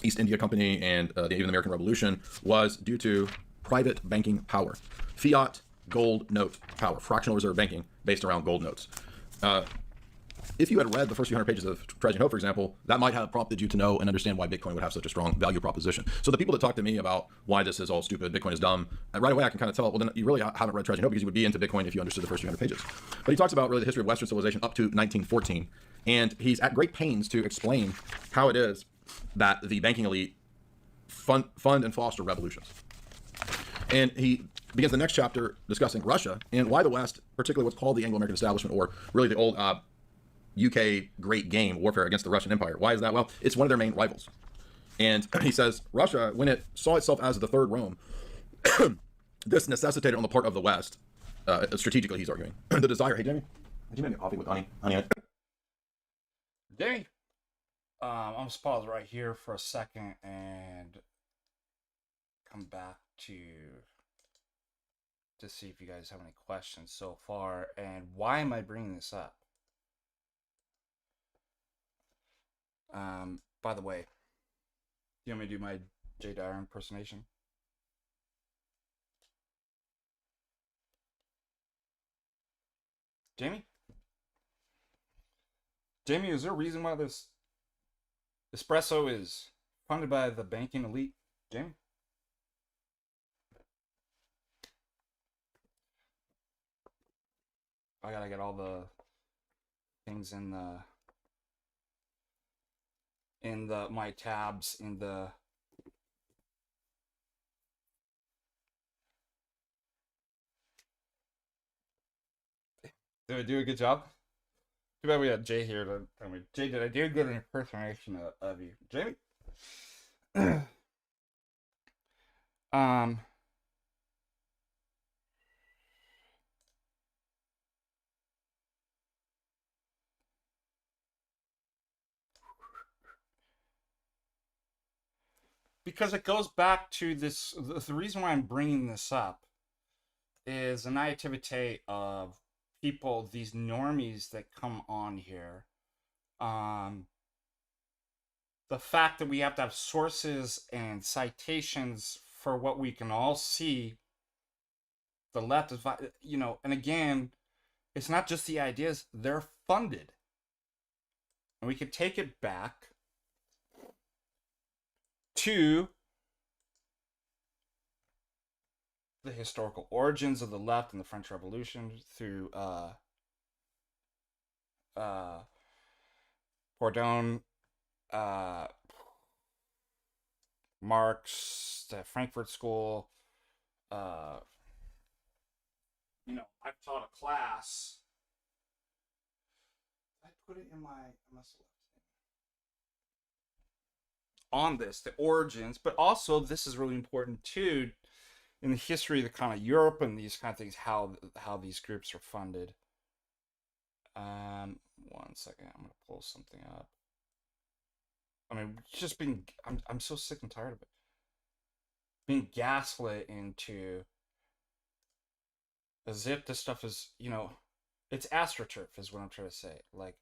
East India Company and even the American Revolution, was due to private banking power, fiat gold note power, fractional reserve banking based around gold notes. If you had read the first few hundred pages of Treasure and Hope, for example, that might have prompted you to know and understand why Bitcoin would have such a strong value proposition. So the people that talk to me about why this is all stupid, Bitcoin is dumb, right away I can kind of tell, well, then you really haven't read Treasure and Hope, because you would be into Bitcoin if you understood the first few hundred pages. But he talks about really the history of Western civilization up to 1914, and he's at great pains to explain how it is that the banking elite fund and foster revolutions. And he begins the next chapter discussing Russia and why the West, particularly what's called the Anglo-American establishment, or really the old UK great game warfare against the Russian Empire. Why is that? Well, it's one of their main rivals. And he says Russia, when it saw itself as the third Rome, this necessitated on the part of the West, strategically he's arguing, the desire. Hey, Jamie, did you make me a coffee with honey? Jamie, I'm going to pause right here for a second and come back to see if you guys have any questions so far. And why am I bringing this up? By the way, you want me to do my Jay Dyer impersonation? Jamie? Jamie, is there a reason why this espresso is funded by the banking elite? Jamie? I gotta get all the things in my tabs in the Did I do a good job? Too bad we had Jay here to tell me. Jay, did I do a good impersonation of you? Jamie? Because it goes back to this, the reason why I'm bringing this up is the naivete of people, these normies that come on here. The fact that we have to have sources and citations for what we can all see. The left is, and again, it's not just the ideas, they're funded. And we could take it back to the historical origins of the left and the French Revolution through Proudhon, Marx, the Frankfurt School. I've taught a class. I put it in my on this, the origins, but also this is really important too in the history of the kind of Europe and these kind of things, how these groups are funded. 1 second, I'm gonna pull something up. I mean, just being, I'm so sick and tired of it. Being gaslit into as if this stuff is, it's astroturf is what I'm trying to say. Like,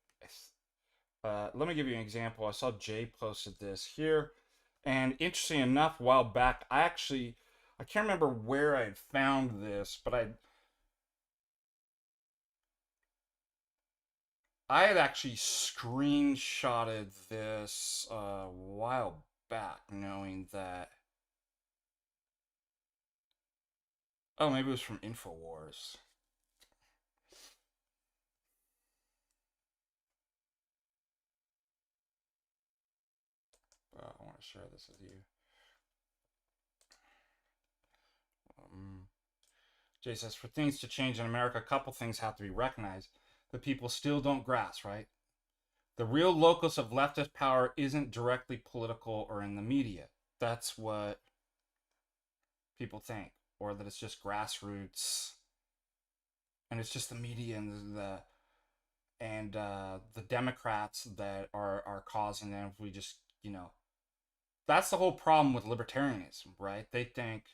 let me give you an example. I saw Jay posted this here. And interesting enough, a while back, I can't remember where I had found this, but I had actually screenshotted this a while back, knowing that. Oh, maybe it was from InfoWars. I want to share this with you. Jay says, for things to change in America, a couple things have to be recognized. The people still don't grasp, right? The real locus of leftist power isn't directly political or in the media. That's what people think. Or that it's just grassroots. And it's just the media and the Democrats that are causing them. If we just, that's the whole problem with libertarianism, right? They think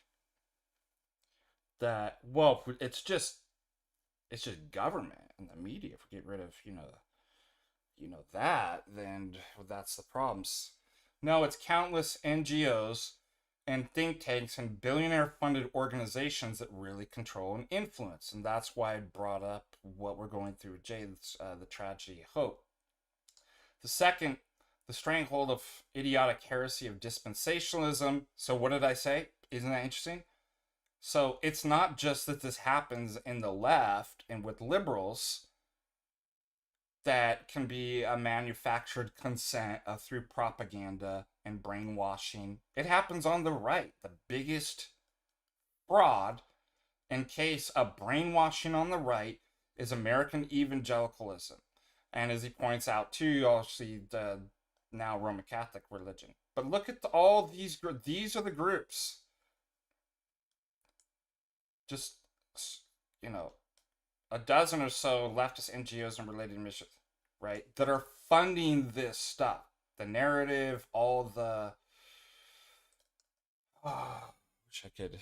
that, well, it's just government and the media. If we get rid of that, then that's the problems. No, it's countless NGOs and think tanks and billionaire funded organizations that really control and influence. And that's why I brought up what we're going through with Jay, the tragedy of hope. The second, the stranglehold of idiotic heresy of dispensationalism. So what did I say? Isn't that interesting? So it's not just that this happens in the left and with liberals that can be a manufactured consent through propaganda and brainwashing. It happens on the right. The biggest fraud in case of brainwashing on the right is American evangelicalism. And as he points out too, you also see the now Roman Catholic religion. But look at all these are the groups. Just, a dozen or so leftist NGOs and related missions, right, that are funding this stuff. The narrative, all the... Oh, wish I could...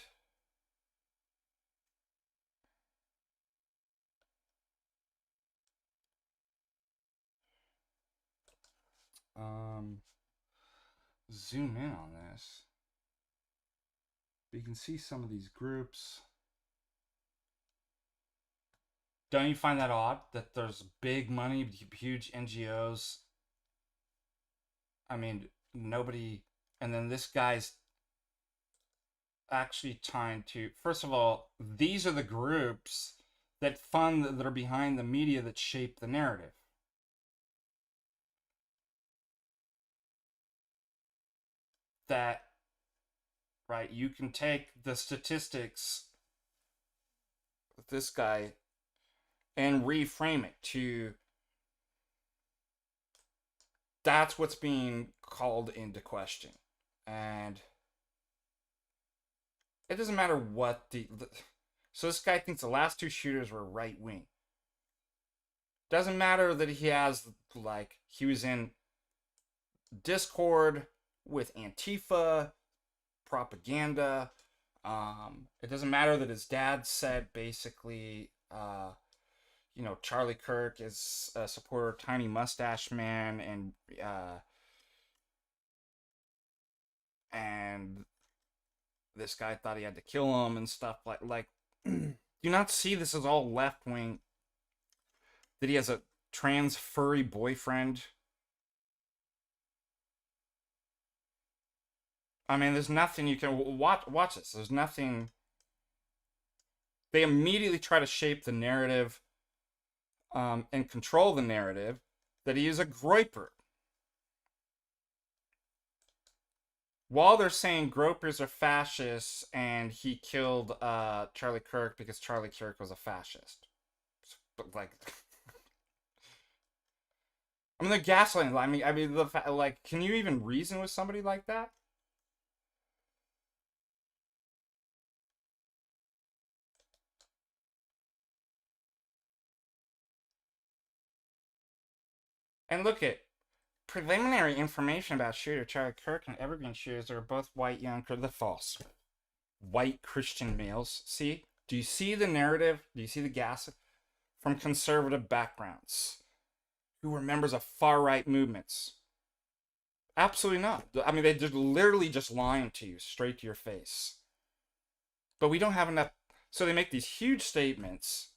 zoom in on this. But you can see some of these groups. Don't you find that odd that there's big money, huge NGOs? I mean, nobody. And then this guy's actually trying to. First of all, these are the groups that are behind the media that shape the narrative. That, right, you can take the statistics with this guy and reframe it to that's what's being called into question. And it doesn't matter what so this guy thinks the last two shooters were right wing. Doesn't matter that he was in Discord with Antifa propaganda. It doesn't matter that his dad said basically Charlie Kirk is a supporter of Tiny Mustache Man, and this guy thought he had to kill him and stuff like do you not see this is all left wing? That he has a trans furry boyfriend. I mean, there's nothing you can watch this. There's nothing. They immediately try to shape the narrative and control the narrative that he is a groper. While they're saying gropers are fascists and he killed Charlie Kirk because Charlie Kirk was a fascist. But I mean, they're gaslighting. I mean, can you even reason with somebody like that? And look at preliminary information about shooter Charlie Kirk and Evergreen shooters are both white young the false white Christian males. See? Do you see the narrative? Do you see the gas from conservative backgrounds who were members of far right movements? Absolutely not. I mean, they just literally just lying to you straight to your face. But we don't have enough. So they make these huge statements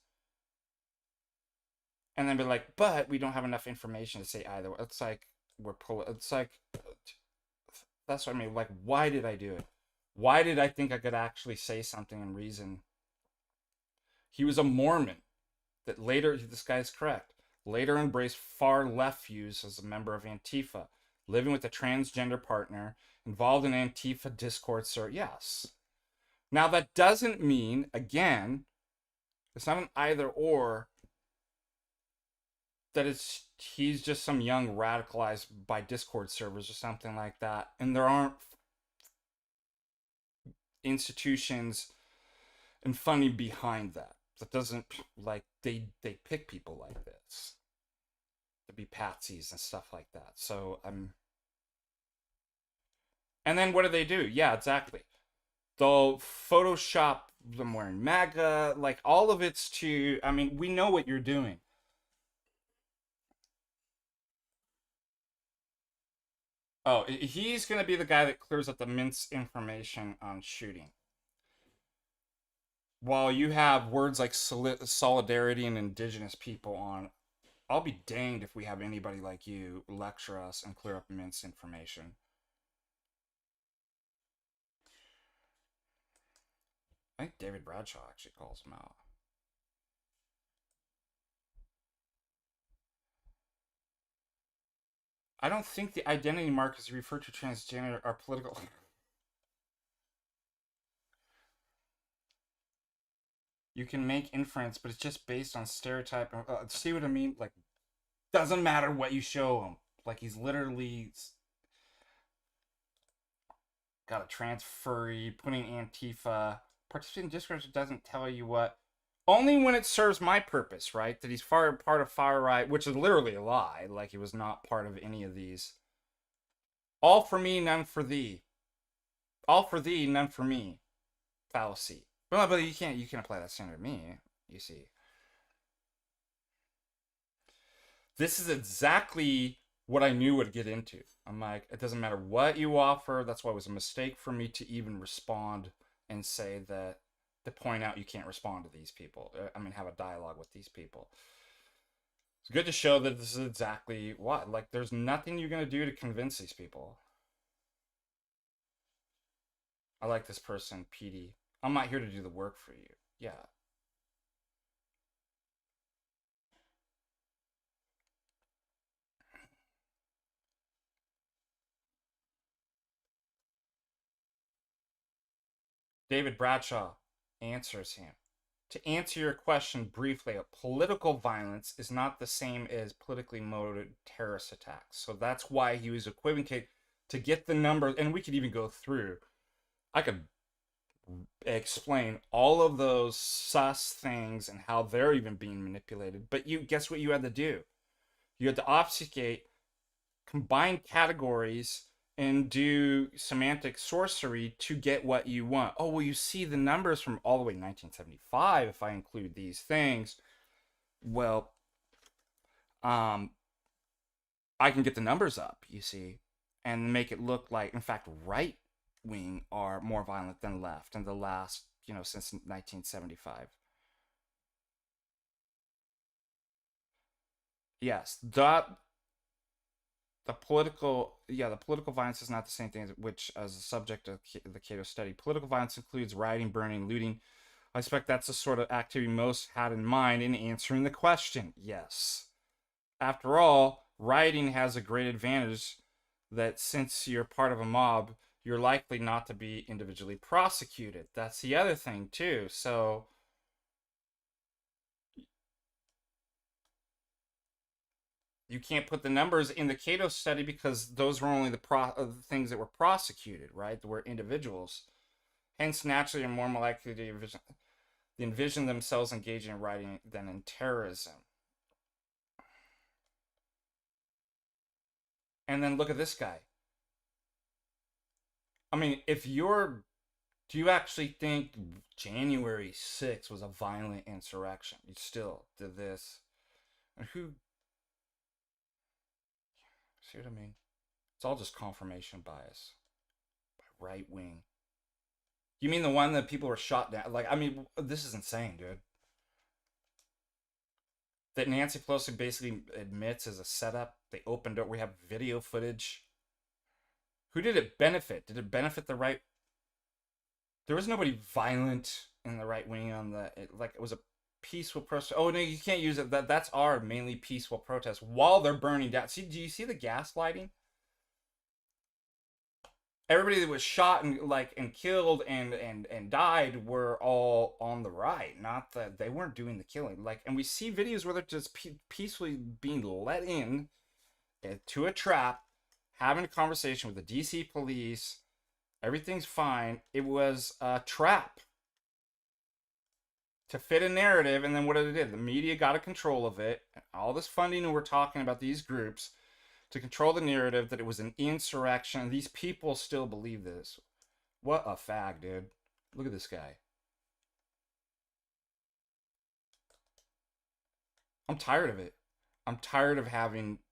and then be like, but we don't have enough information to say either. It's like, it's like, that's what I mean. Like, why did I do it? Why did I think I could actually say something and reason? He was a Mormon that later, this guy's correct, later embraced far left views as a member of Antifa, living with a transgender partner, involved in Antifa discourse, or yes. Now, that doesn't mean, again, it's not an either or, that he's just some young radicalized by Discord servers or something like that, and there aren't institutions and funding behind that. That doesn't, like, they pick people like this to be patsies and stuff like that. So and then what do? Yeah, exactly. They'll Photoshop them wearing MAGA, like all of it's to. I mean, we know what you're doing. Oh, he's gonna be the guy that clears up the mince information on shooting. While you have words like solidarity and indigenous people on, I'll be danged if we have anybody like you lecture us and clear up mince information. I think David Bradshaw actually calls him out. I don't think the identity markers you refer to transgender are political. You can make inference, but it's just based on stereotype. See what I mean? Like, doesn't matter what you show him. Like, he's literally got a transferee, putting Antifa. Participating in discourse doesn't tell you what. Only when it serves my purpose, right? That he's part of far right, which is literally a lie. Like, he was not part of any of these. All for me, none for thee. All for thee, none for me. Fallacy. But you can't apply that standard to me, you see. This is exactly what I knew would get into. I'm like, it doesn't matter what you offer. That's why it was a mistake for me to even respond and say that, to point out you can't respond to these people. I mean, have a dialogue with these people. It's good to show that this is exactly what. Like, there's nothing you're going to do to convince these people. I like this person, PD. I'm not here to do the work for you. Yeah. David Bradshaw answers him. To answer your question briefly, political violence is not the same as politically motivated terrorist attacks. So that's why he was equivocating to get the numbers, and we could even go through. I could explain all of those sus things and how they're even being manipulated. But guess what you had to do? You had to obfuscate, combine categories, and do semantic sorcery to get what you want. Oh, well, you see the numbers from all the way 1975 if I include these things. Well, I can get the numbers up, you see, and make it look like, in fact, right wing are more violent than left in the last, since 1975. Yes, the political violence is not the same thing as the subject of the Cato study. Political violence includes rioting, burning, looting. I expect that's the sort of activity most had in mind in answering the question. Yes. After all, rioting has a great advantage that since you're part of a mob, you're likely not to be individually prosecuted. That's the other thing too. So you can't put the numbers in the Cato study because those were only the things that were prosecuted, right? That were individuals. Hence, naturally, are more likely to envision themselves engaging in rioting than in terrorism. And then look at this guy. I mean, do you actually think January 6th was a violent insurrection? You still did this. And who, see what I mean? It's all just confirmation bias by right wing. You mean the one that people were shot down? Like, I mean, this is insane, dude. That Nancy Pelosi basically admits as a setup. They opened it. We have video footage. Who did it benefit? Did it benefit the right? There was nobody violent in the right wing on the, it was a peaceful protest. Oh no, you can't use it. That's our mainly peaceful protest while they're burning down. See, do you see the gaslighting? Everybody that was shot and killed and died were all on the right. Not that they weren't doing the killing. Like, and we see videos where they're just peacefully being let in to a trap, having a conversation with the DC police. Everything's fine. It was a trap to fit a narrative, and then what did it do? The media got a control of it. All this funding, and we're talking about these groups to control the narrative that it was an insurrection. These people still believe this. What a fag, dude. Look at this guy. I'm tired of it. I'm tired of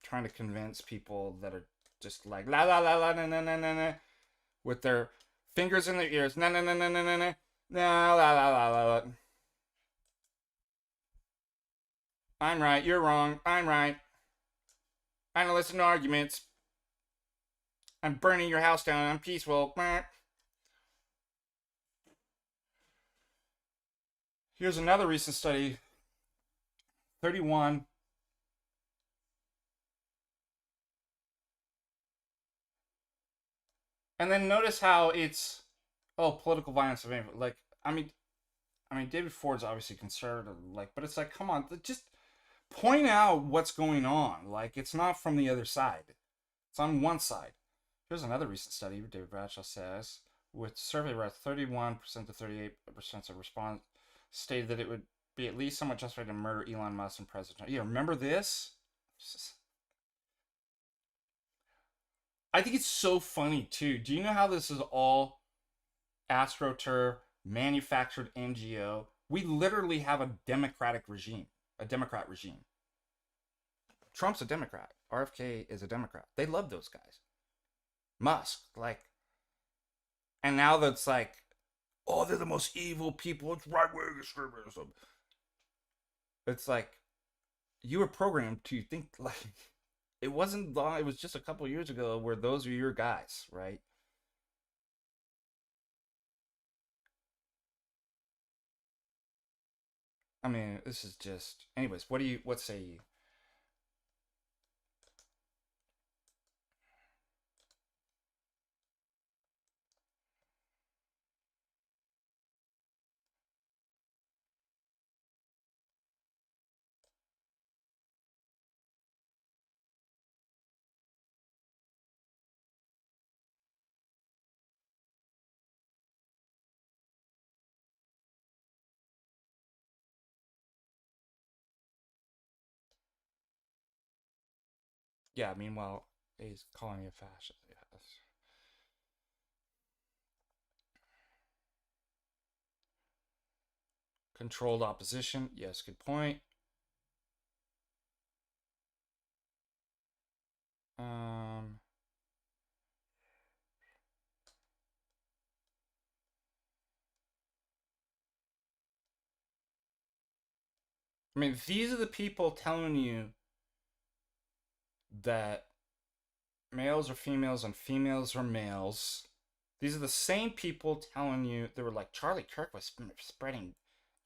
trying to convince people that are just like la la la la na na na na na with their fingers in their ears. Na na na na na na na la la la la la. I'm right, you're wrong. I'm right. I don't listen to arguments. I'm burning your house down. I'm peaceful. Here's another recent study. 31. And then notice how it's, political violence. Like, I mean, David Ford's obviously conservative, like, but it's like, come on, just point out what's going on. Like, it's not from the other side. It's on one side. Here's another recent study David Bradshaw says, with survey rate 31% to 38% of respondents stated that it would be at least somewhat justified to murder Elon Musk and President. Yeah, remember this? I think it's so funny, too. Do you know how this is all AstroTurf, manufactured NGO? We literally have a Democrat regime. Trump's a Democrat. RFK is a Democrat. They love those guys. Musk, like, and now that's like, they're the most evil people. It's right-wing extremism. It's like, you were programmed to think like, it wasn't long. It was just a couple years ago where those are your guys, right? I mean, this is just. Anyways, what say you? Yeah, meanwhile, he's calling me a fascist. Yes. Controlled opposition. Yes, good point. I mean, these are the people telling you that males are females and females are males. These are the same people telling you, they were like, Charlie Kirk was spreading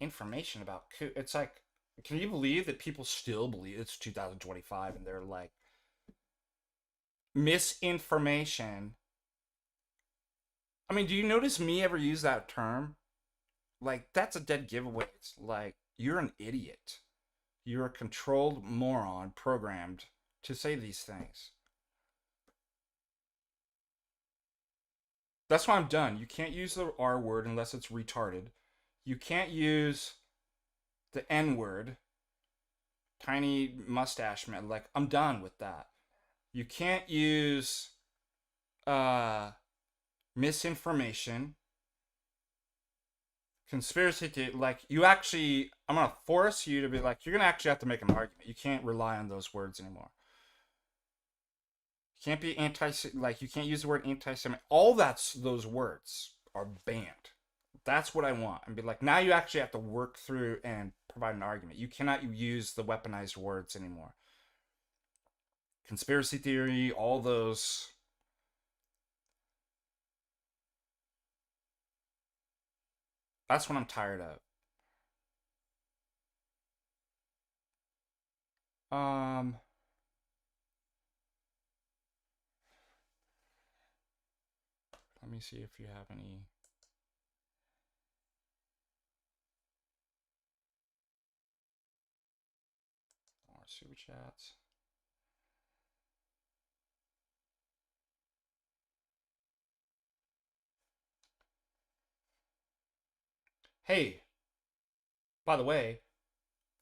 information about it's like, can you believe that people still believe it's 2025 and they're like, misinformation? I mean, do you notice me ever use that term? Like, that's a dead giveaway. It's like, you're an idiot. You're a controlled moron programmed to say these things. That's why I'm done. You can't use the R word unless it's retarded. You can't use the N word. Tiny mustache man. Like, I'm done with that. You can't use misinformation. Conspiracy theory. Like, you actually, I'm going to force you to be like, you're going to actually have to make an argument. You can't rely on those words anymore. Can't be like you can't use the word anti-Semitic. All those words are banned. That's what I want. And be like, now you actually have to work through and provide an argument. You cannot use the weaponized words anymore. Conspiracy theory, all those. That's what I'm tired of. Um, Let me see if you have any. More super chats. Hey, by the way,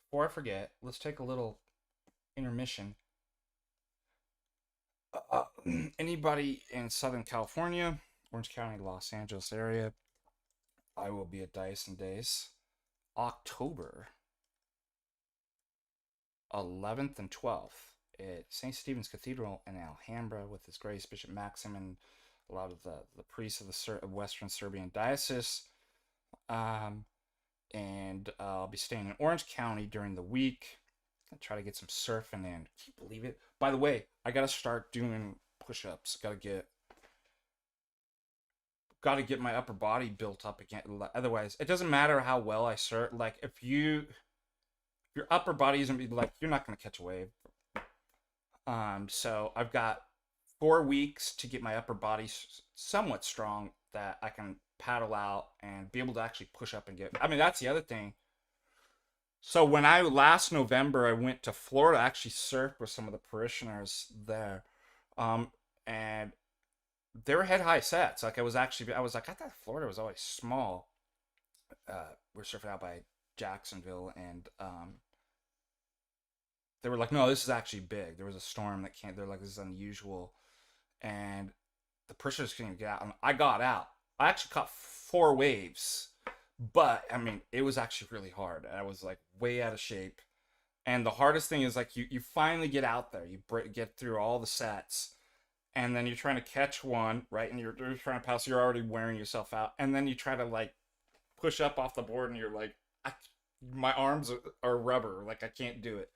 before I forget, let's take a little intermission. Anybody in Southern California, Orange County, Los Angeles area, I will be at Dyson Days, October 11th and 12th at St. Stephen's Cathedral in Alhambra with His Grace Bishop Maxim and a lot of the priests of the Western Serbian Diocese. And I'll be staying in Orange County during the week. I'll try to get some surfing in. Can you believe it? By the way, I gotta start doing push-ups. Gotta get my upper body built up again. Otherwise, it doesn't matter how well I surf. Like if your upper body isn't like, you're not gonna catch a wave. So I've got 4 weeks to get my upper body somewhat strong that I can paddle out and be able to actually push up and get. I mean, that's the other thing. So when last November I went to Florida, I actually surfed with some of the parishioners there, and they were head high sets. Like I was like, I thought Florida was always small. We're surfing out by Jacksonville, and they were like, no, this is actually big. There was a storm that came. They're like, this is unusual, and the parishioners couldn't even get out. And I got out. I actually caught 4 waves, but I mean, it was actually really hard. I was like way out of shape. And the hardest thing is like you finally get out there, you get through all the sets, and then you're trying to catch one, right? And you're trying to pass, you're already wearing yourself out. And then you try to like push up off the board and you're like, my arms are rubber. Like I can't do it.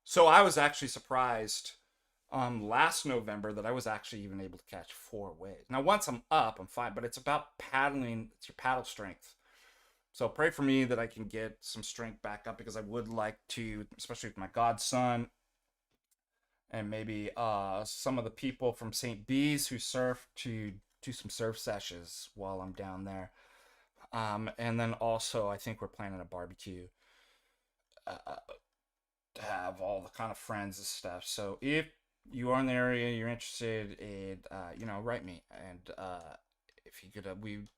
So I was actually surprised last November that I was actually even able to catch 4 waves. Now, once I'm up, I'm fine, but it's about paddling. It's your paddle strength. So pray for me that I can get some strength back up because I would like to, especially with my godson and maybe some of the people from St. B's who surf, to do some surf sessions while I'm down there. And then also I think we're planning a barbecue to have all the kind of friends and stuff. So if you are in the area, you're interested in, write me. And if you could, we of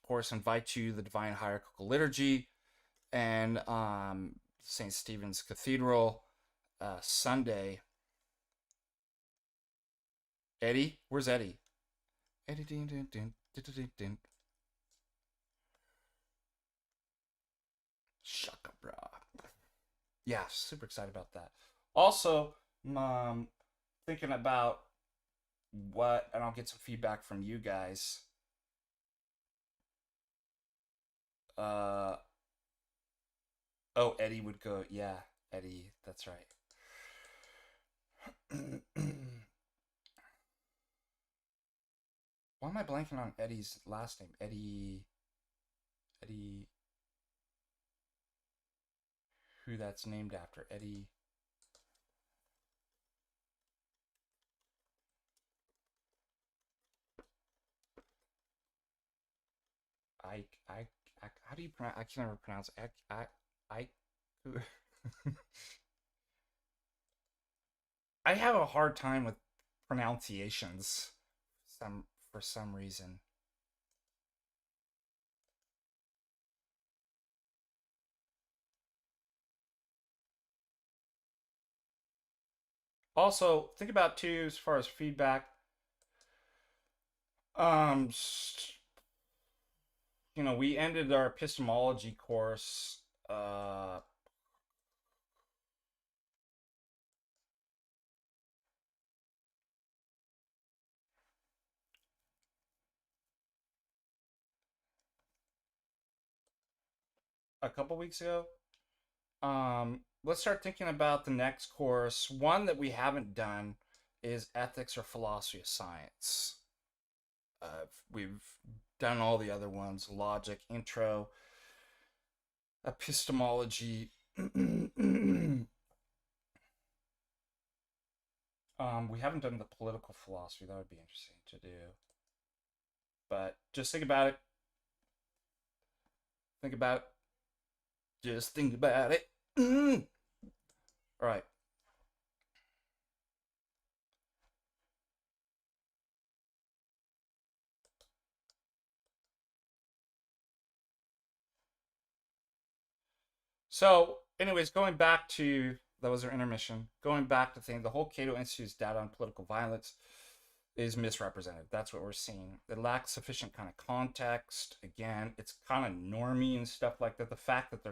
course invite you to the Divine Hierarchical Liturgy and St. Stephen's Cathedral Sunday. Eddie, where's Eddie? Eddie, din, din, din, din, din, din. Shaka, bra. Yeah, super excited about that. Also, thinking about and I'll get some feedback from you guys. Oh, Eddie would go. Yeah, Eddie, that's right. Why am I blanking on Eddie's last name? Eddie, who that's named after? Eddie. How do you pronounce? I can never pronounce it. I I have a hard time with pronunciations. For some reason. Also, think about too as far as feedback. Um, we ended our epistemology course a couple weeks ago. Let's start thinking about the next course. One that we haven't done is ethics or philosophy of science. We've done all the other ones: logic, intro, epistemology. We haven't done the political philosophy. That would be interesting to do. But just think about it. Think about it. Just think about it. All right. So, anyways, going back to, that was our intermission. Going back to the whole Cato Institute's data on political violence is misrepresented. That's what we're seeing. It lacks sufficient kind of context. Again, it's kind of normie and stuff like that. The fact that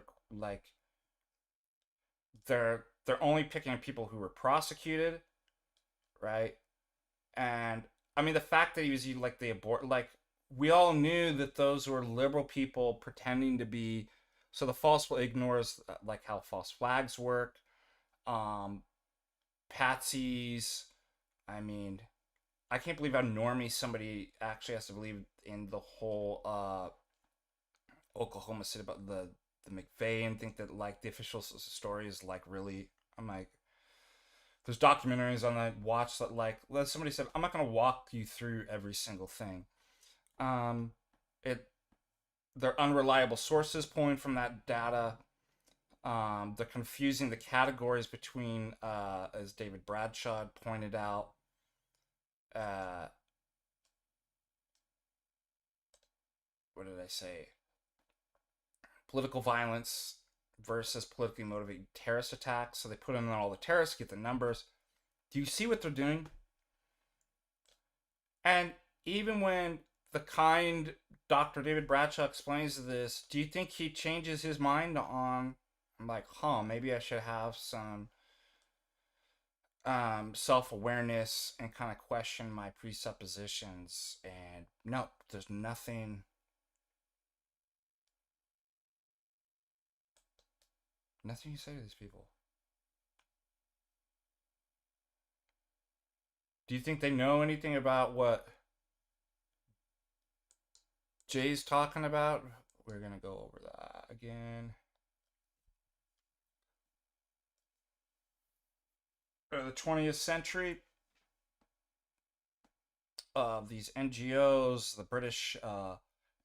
they're only picking people who were prosecuted, right? And I mean, the fact that he was like the abort, like we all knew that those were liberal people pretending to be. So the false flag ignores like how false flags work. Patsies. I mean, I can't believe how normie somebody actually has to believe in the whole Oklahoma City about the McVeigh and think that like the official story is like really. I'm like, there's documentaries on that watch that like somebody said, I'm not gonna walk you through every single thing. They're unreliable sources pulling from that data. They're confusing the categories between, as David Bradshaw pointed out, what did I say? Political violence versus politically motivated terrorist attacks. So they put in all the terrorists, get the numbers. Do you see what they're doing? And even when the kind Dr. David Bradshaw explains this, do you think he changes his mind on, like, maybe I should have some self-awareness and kind of question my presuppositions? And no, there's nothing you say to these people. Do you think they know anything about what Jay's talking about? We're going to go over that again. The 20th century, these NGOs, the British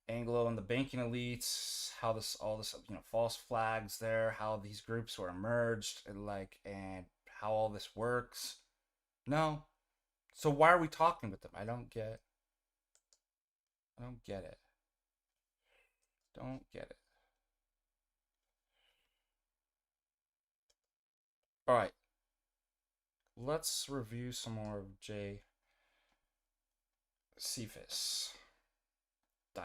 Anglo and the banking elites, how all this false flags there, how these groups were emerged, and how all this works. No. So why are we talking with them? I don't get it. Don't get it. All right. Let's review some more of J. Cephas. J.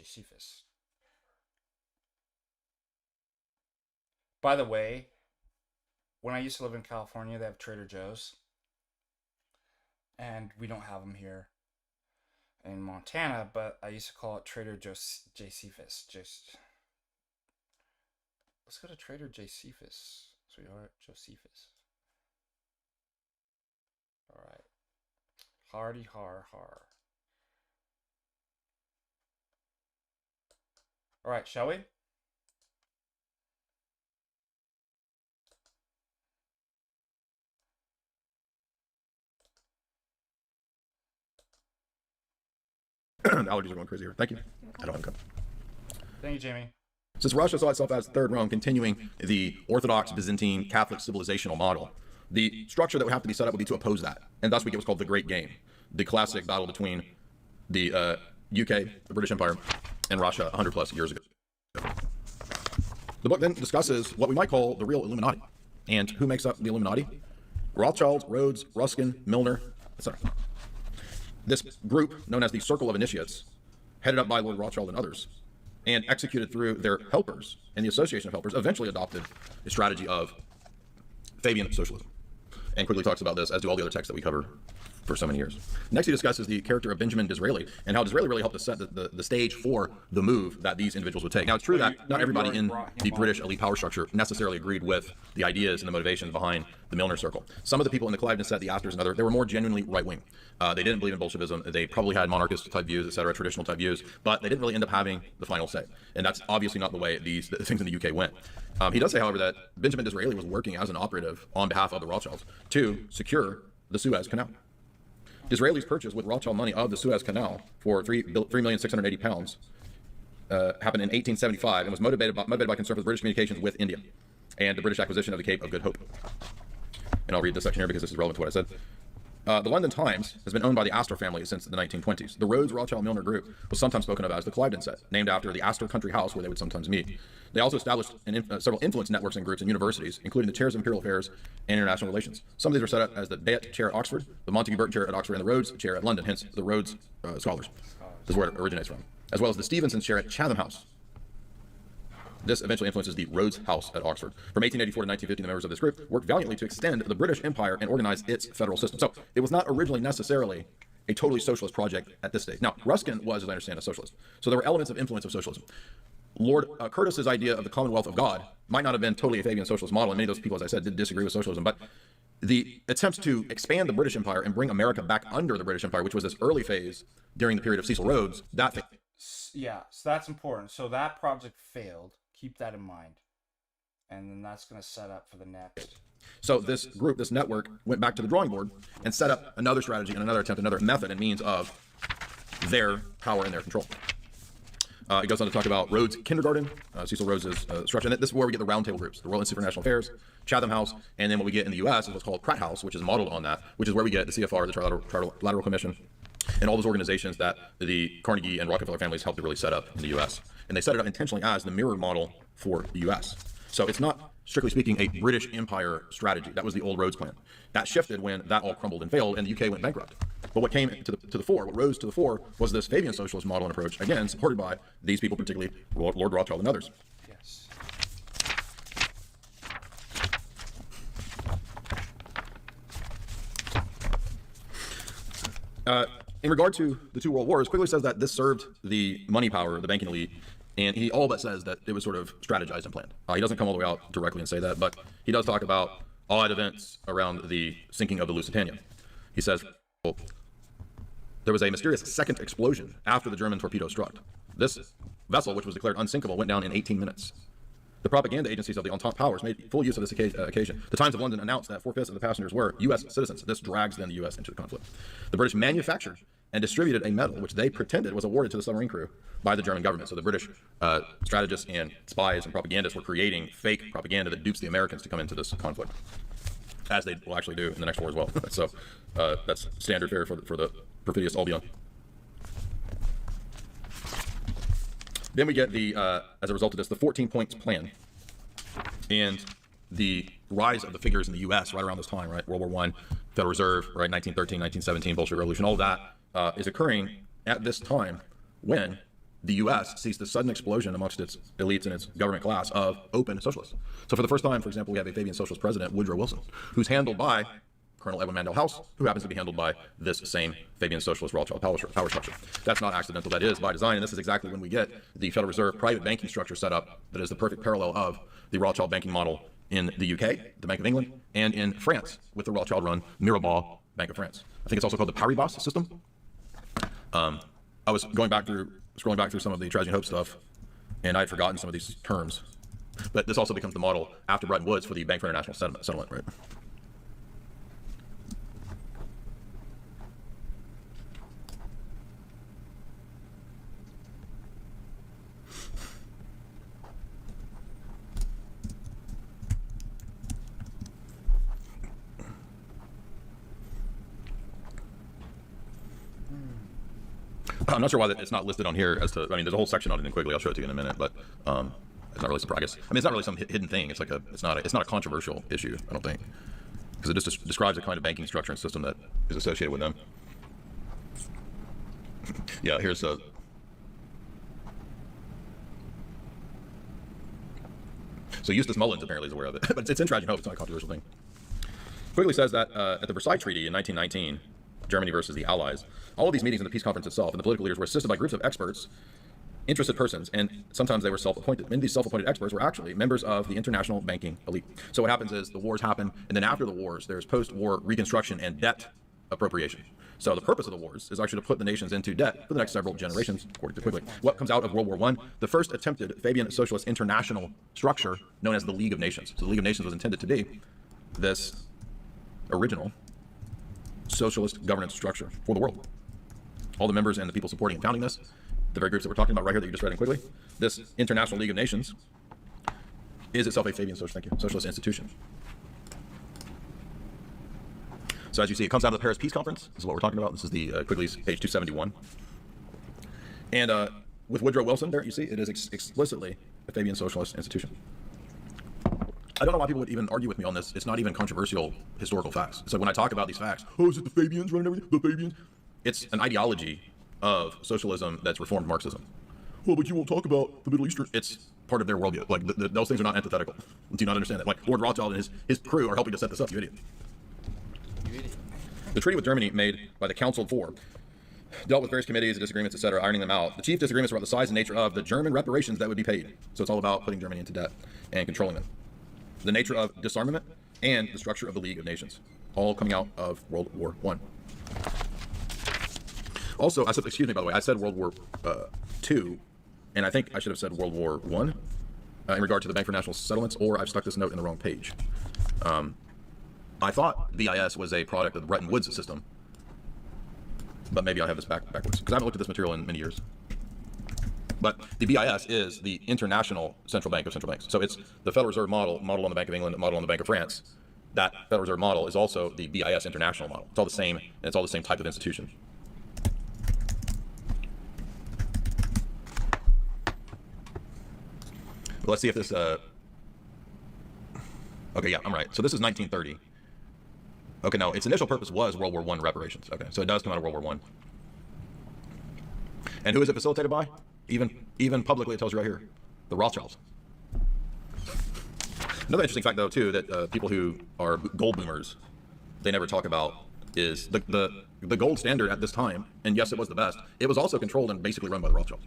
Cephas. By the way, when I used to live in California, they have Trader Joe's. And we don't have them here in Montana, but I used to call it Trader J. Cephas. Let's go to Trader J. Cephas, sweetheart. Josephus. All right. Hardy har. All right, shall we? Allergies are going crazy here. Thank you. I don't have a cup. Thank you, Jamie. Since Russia saw itself as Third Rome, continuing the Orthodox Byzantine Catholic civilizational model, the structure that would have to be set up would be to oppose that. And thus we get what's called the Great Game, the classic battle between the UK, the British Empire, and Russia 100 plus years ago. The book then discusses what we might call the real Illuminati. And who makes up the Illuminati? Rothschild, Rhodes, Ruskin, Milner, etc. This group, known as the Circle of Initiates, headed up by Lord Rothschild and others, and executed through their helpers and the Association of Helpers, eventually adopted a strategy of Fabian socialism. And quickly talks about this, as do all the other texts that we cover for so many years. Next, he discusses the character of Benjamin Disraeli and how Disraeli really helped to set the stage for the move that these individuals would take. Now, it's true that not everybody in the British elite power structure necessarily agreed with the ideas and the motivations behind the Milner Circle. Some of the people in the Cliveden set, the Astors and others, they were more genuinely right-wing. They didn't believe in Bolshevism. They probably had monarchist-type views, etc., traditional-type views, but they didn't really end up having the final say. And that's obviously not the way the things in the UK went. He does say, however, that Benjamin Disraeli was working as an operative on behalf of the Rothschilds to secure the Suez Canal. Disraeli's purchase with Rothschild money of the Suez Canal for £3,680 happened in 1875 and was motivated by concern for British communications with India and the British acquisition of the Cape of Good Hope. And I'll read this section here because this is relevant to what I said. The London Times has been owned by the Astor family since the 1920s. The Rhodes Rothschild Milner Group was sometimes spoken of as the Cliveden set, named after the Astor country house where they would sometimes meet. They also established several influence networks and groups in universities, including the chairs of imperial affairs and international relations. Some of these were set up as the Bayet Chair at Oxford, the Montague Burton Chair at Oxford, and the Rhodes Chair at London, hence the Rhodes Scholars. This is where it originates from. As well as the Stevenson Chair at Chatham House. This eventually influences the Rhodes House at Oxford. From 1884 to 1950, the members of this group worked valiantly to extend the British Empire and organize its federal system. So it was not originally necessarily a totally socialist project at this stage. Now, Ruskin was, as I understand, a socialist. So there were elements of influence of socialism. Lord Curtis's idea of the Commonwealth of God might not have been totally a Fabian socialist model, and many of those people, as I said, did disagree with socialism, but the attempts to expand the British Empire and bring America back under the British Empire, which was this early phase during the period of Cecil Rhodes, that thing. Yeah, so that's important. So that project failed. Keep that in mind. And then that's going to set up for the next. So this group, this network, went back to the drawing board and set up another strategy and another attempt, another method and means of their power and their control. It goes on to talk about Rhodes Kindergarten, Cecil Rhodes' structure. And this is where we get the roundtable groups, the Royal Institute for National Affairs, Chatham House, and then what we get in the U.S. is what's called Pratt House, which is modeled on that, which is where we get the CFR, the Trilateral Commission, and all those organizations that the Carnegie and Rockefeller families helped to really set up in the U.S. And they set it up intentionally as the mirror model for the U.S. So it's not, strictly speaking, a British Empire strategy. That was the old Rhodes plan. That shifted when that all crumbled and failed and the UK went bankrupt. But what came to the fore, what rose to the fore, was this Fabian socialist model and approach, again, supported by these people, particularly Lord Rothschild and others. Yes. In regard to the two world wars, Quigley says that this served the money power, the banking elite, and he all but says that it was sort of strategized and planned. He doesn't come all the way out directly and say that, but he does talk about odd events around the sinking of the Lusitania. He says, well, there was a mysterious second explosion after the German torpedo struck. This vessel, which was declared unsinkable, went down in 18 minutes. The propaganda agencies of the Entente powers made full use of this occasion. The Times of London announced that 4/5 of the passengers were U.S. citizens. This drags then the U.S. into the conflict. The British manufactured and distributed a medal which they pretended was awarded to the submarine crew by the German government. So the British strategists and spies and propagandists were creating fake propaganda that dupes the Americans to come into this conflict, as they will actually do in the next war as well. So that's standard fare for the perfidious Albion. Then we get the, as a result of this, the 14 points plan and the rise of the figures in the U.S. right around this time, right? World War I, Federal Reserve, right? 1913, 1917, Bolshevik Revolution, all of that is occurring at this time when the U.S. sees the sudden explosion amongst its elites and its government class of open socialists. So for the first time, for example, we have a Fabian socialist president, Woodrow Wilson, who's handled by Colonel Edwin Mandell House, who happens to be handled by this same Fabian socialist Rothschild power structure. That's not accidental, that is by design, and this is exactly when we get the Federal Reserve private banking structure set up that is the perfect parallel of the Rothschild banking model in the UK, the Bank of England, and in France with the Rothschild-run Mirabaud Bank of France. I think it's also called the Paribas system. I was scrolling back through some of the Trajan Hope stuff, and I had forgotten some of these terms. But this also becomes the model after Bretton Woods for the Bank for International Settlement, right? I'm not sure why it's not listed on here as to, I mean, there's a whole section on it in Quigley. I'll show it to you in a minute, but it's not really surprising. I mean, it's not really some hidden thing. It's like it's not a controversial issue, I don't think, because it just describes a kind of banking structure and system that is associated with them. Yeah, here's a. So Eustace Mullins apparently is aware of it, but it's in Trajan Hope. It's not a controversial thing. Quigley says that at the Versailles Treaty in 1919, Germany versus the Allies. All of these meetings in the peace conference itself and the political leaders were assisted by groups of experts, interested persons, and sometimes they were self-appointed. Many of these self-appointed experts were actually members of the international banking elite. So what happens is the wars happen, and then after the wars, there's post-war reconstruction and debt appropriation. So the purpose of the wars is actually to put the nations into debt for the next several generations, according to Quigley. What comes out of World War I? The first attempted Fabian socialist international structure known as the League of Nations. So the League of Nations was intended to be this original socialist governance structure for the world. All the members and the people supporting and founding this, the very groups that we're talking about right here that you just read in Quigley, this International League of Nations is itself a Fabian socialist institution. So as you see, it comes out of the Paris Peace Conference. This is what we're talking about. This is the Quigley's page 271. And with Woodrow Wilson there, you see, it is explicitly a Fabian socialist institution. I don't know why people would even argue with me on this. It's not even controversial historical facts. So when I talk about these facts, oh, is it the Fabians running everything? The Fabians? It's an ideology of socialism that's reformed Marxism. Well, but you won't talk about the Middle Eastern. It's part of their worldview. Like, those things are not antithetical. Do you not understand that? Like, Lord Rothschild and his crew are helping to set this up, you idiot. The treaty with Germany, made by the Council of Four, dealt with various committees, disagreements, etc., ironing them out. The chief disagreements were about the size and nature of the German reparations that would be paid. So it's all about putting Germany into debt and controlling them. The nature of disarmament and the structure of the League of Nations, all coming out of World War I. Also, excuse me, by the way, I said World War II, and I think I should have said World War I in regard to the Bank for National Settlements, or I've stuck this note in the wrong page. I thought BIS was a product of the Bretton Woods system, but maybe I have this backwards, because I haven't looked at this material in many years. But the BIS is the international central bank of central banks. So it's the Federal Reserve model, model on the Bank of England, model on the Bank of France. That Federal Reserve model is also the BIS international model. It's all the same, and it's all the same type of institution. Well, let's see if this, okay, yeah, I'm right. So this is 1930. Okay, no, its initial purpose was World War I reparations. Okay, so it does come out of World War I. And who is it facilitated by? Even publicly, it tells you right here, the Rothschilds. Another interesting fact, though, too, that people who are gold boomers, they never talk about is the gold standard at this time, and yes, it was the best, it was also controlled and basically run by the Rothschilds.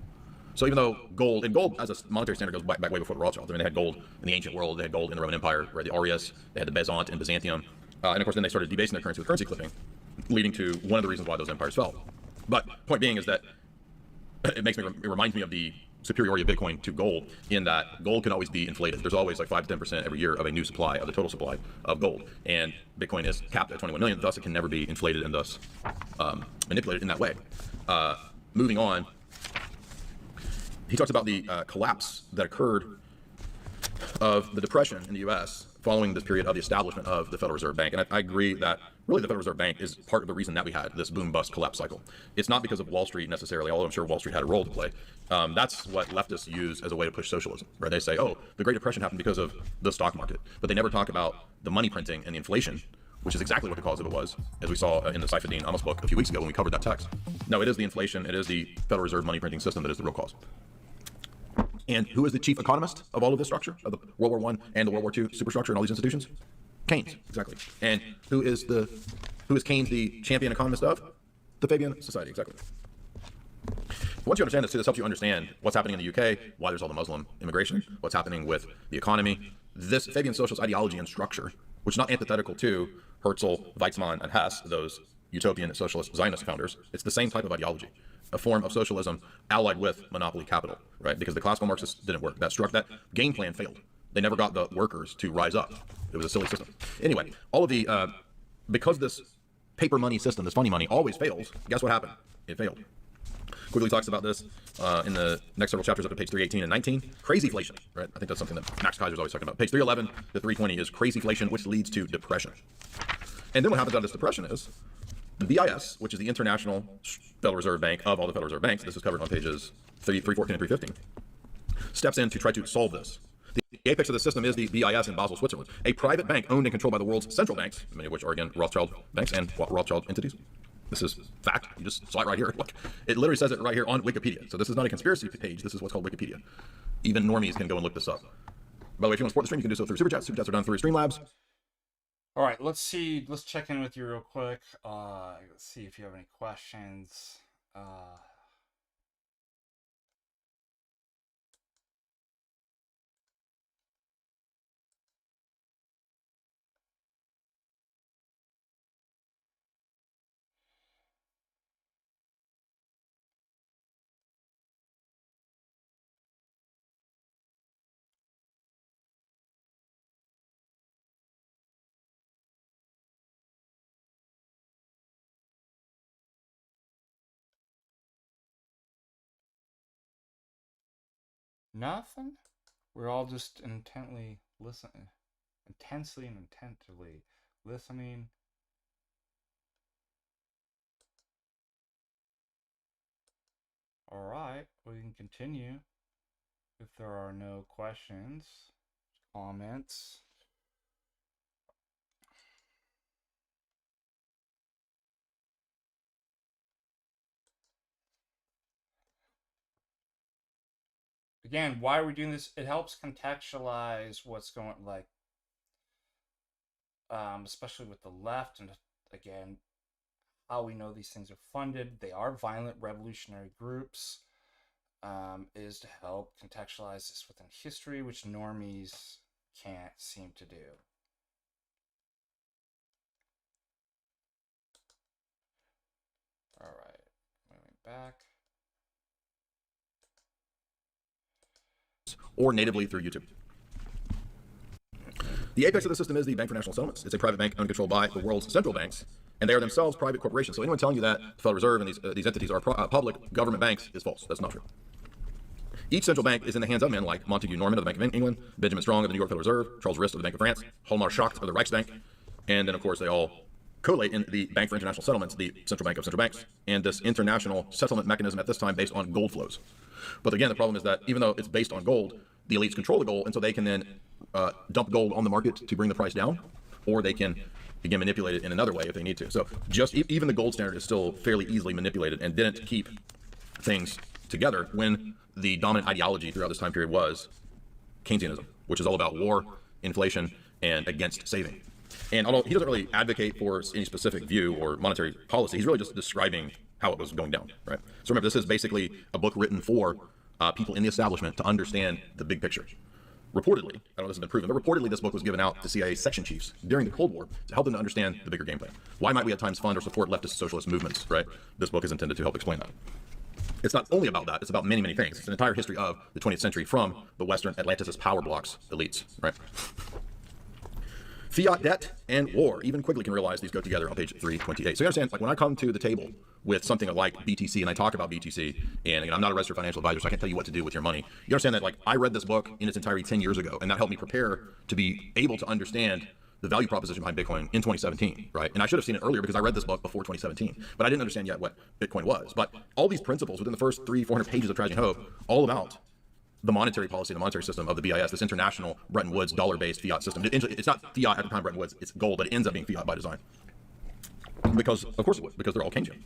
So even though gold as a monetary standard goes back way before the Rothschilds. I mean, they had gold in the ancient world, they had gold in the Roman Empire, right? The Aureus, they had the Byzant and Byzantium. And of course, then they started debasing their currency with currency clipping, leading to one of the reasons why those empires fell. But point being is that it reminds me of the superiority of Bitcoin to gold, in that gold can always be inflated. There's always like 5 to 10% every year of a new supply, of the total supply of gold. And Bitcoin is capped at 21 million, thus it can never be inflated and thus manipulated in that way. Moving on, he talks about the collapse that occurred of the Depression in the U.S. following this period of the establishment of the Federal Reserve Bank. And I agree that really the Federal Reserve Bank is part of the reason that we had this boom-bust collapse cycle. It's not because of Wall Street necessarily, although I'm sure Wall Street had a role to play. That's what leftists use as a way to push socialism, right? They say, oh, the Great Depression happened because of the stock market. But they never talk about the money printing and the inflation, which is exactly what the cause of it was, as we saw in the Saifuddin Amos book a few weeks ago when we covered that text. No, it is the inflation, it is the Federal Reserve money printing system that is the real cause. And who is the chief economist of all of this structure, of the World War I and the World War II superstructure and all these institutions? Keynes, exactly. And who is Keynes the champion economist of? The Fabian Society, exactly. Once you understand this, this helps you understand what's happening in the UK, why there's all the Muslim immigration, what's happening with the economy. This Fabian socialist ideology and structure, which is not antithetical to Herzl, Weizmann, and Hess, those utopian socialist Zionist founders. It's the same type of ideology, a form of socialism allied with monopoly capital, right? Because the classical Marxists didn't work. That game plan failed. They never got the workers to rise up. It was a silly system. Anyway, all of the, because this paper money system, this funny money, always fails, guess what happened? It failed. Quigley talks about this in the next several chapters up to page 318 and 19. Crazyflation, right? I think that's something that Max Kaiser's always talking about. Page 311 to 320 is crazyflation, which leads to depression. And then what happens out of this depression is the BIS, which is the International Federal Reserve Bank of all the Federal Reserve Banks, this is covered on pages 314 and 315, steps in to try to solve this. The apex of the system is the BIS in Basel, Switzerland, a private bank owned and controlled by the world's central banks, many of which are, again, Rothschild banks and Rothschild entities. This is fact. You just saw it right here. Look, it literally says it right here on Wikipedia. So this is not a conspiracy page. This is what's called Wikipedia. Even normies can go and look this up. By the way, if you want to support the stream, you can do so through Super Chats. Super Chats are done through Streamlabs. All right, let's see. Let's check in with you real quick. Let's see if you have any questions. Nothing. We're all just intently listening, intensely and intensively listening. All right, we can continue if there are no questions, comments. Again, why are we doing this? It helps contextualize what's going, like, especially with the left, and again, how we know these things are funded. They are violent revolutionary groups. Is to help contextualize this within history, which normies can't seem to do. All right, moving back. Or natively through YouTube. The apex of the system is the Bank for National Settlements. It's a private bank owned and controlled by the world's central banks, and they are themselves private corporations. So anyone telling you that the Federal Reserve and these entities are public government banks is false. That's not true. Each central bank is in the hands of men like Montague Norman of the Bank of England, Benjamin Strong of the New York Federal Reserve, Charles Rist of the Bank of France, Hjalmar Schacht of the Reichsbank, and then of course they all collate in the Bank for International Settlements, the central bank of central banks, and this international settlement mechanism at this time based on gold flows. But again, the problem is that even though it's based on gold, the elites control the gold, and so they can then dump gold on the market to bring the price down, or they can, again, manipulate it in another way if they need to. So just even the gold standard is still fairly easily manipulated and didn't keep things together when the dominant ideology throughout this time period was Keynesianism, which is all about war, inflation, and against saving. And although he doesn't really advocate for any specific view or monetary policy, he's really just describing how it was going down, right? So remember, this is basically a book written for people in the establishment to understand the big picture. Reportedly, I don't know if this has been proven, but reportedly this book was given out to CIA section chiefs during the Cold War to help them to understand the bigger game plan. Why might we at times fund or support leftist socialist movements, right? This book is intended to help explain that. It's not only about that, it's about many, many things. It's an entire history of the 20th century from the Western Atlanticist power bloc's elites, right? Fiat debt and war. Even Quigley can realize these go together on page 328. So you understand, like when I come to the table with something like BTC and I talk about BTC, and again, I'm not a registered financial advisor, so I can't tell you what to do with your money. You understand that, like, I read this book in its entirety 10 years ago, and that helped me prepare to be able to understand the value proposition behind Bitcoin in 2017, right? And I should have seen it earlier because I read this book before 2017, but I didn't understand yet what Bitcoin was. But all these principles within the first 300-400 pages of Tragic Hope, all about the monetary policy, the monetary system of the BIS, this international Bretton Woods dollar-based fiat system. It's not fiat at the time Bretton Woods, it's gold, but it ends up being fiat by design. Because, of course it would, because they're all Keynesian.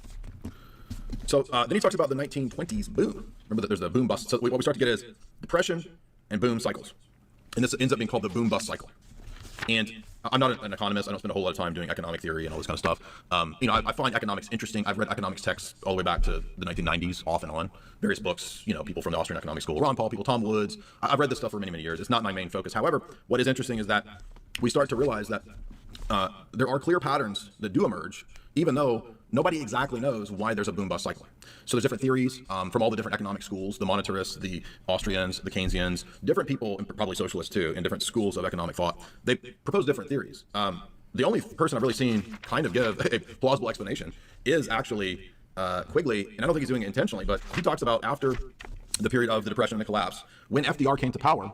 So then he talks about the 1920s boom. Remember that there's the boom bust. So what we start to get is depression and boom cycles. And this ends up being called the boom bust cycle. And I'm not an economist. I don't spend a whole lot of time doing economic theory and all this kind of stuff. I find economics interesting. I've read economics texts all the way back to the 1990s, off and on. Various books, people from the Austrian Economic School, Ron Paul, people, Tom Woods. I've read this stuff for many, many years. It's not my main focus. However, what is interesting is that we start to realize that there are clear patterns that do emerge, even though nobody exactly knows why there's a boom-bust cycle. So there's different theories from all the different economic schools, the monetarists, the Austrians, the Keynesians, different people, and probably socialists too, in different schools of economic thought. They propose different theories. The only person I've really seen kind of give a plausible explanation is actually Quigley, and I don't think he's doing it intentionally, but he talks about after the period of the Depression and the collapse, when FDR came to power,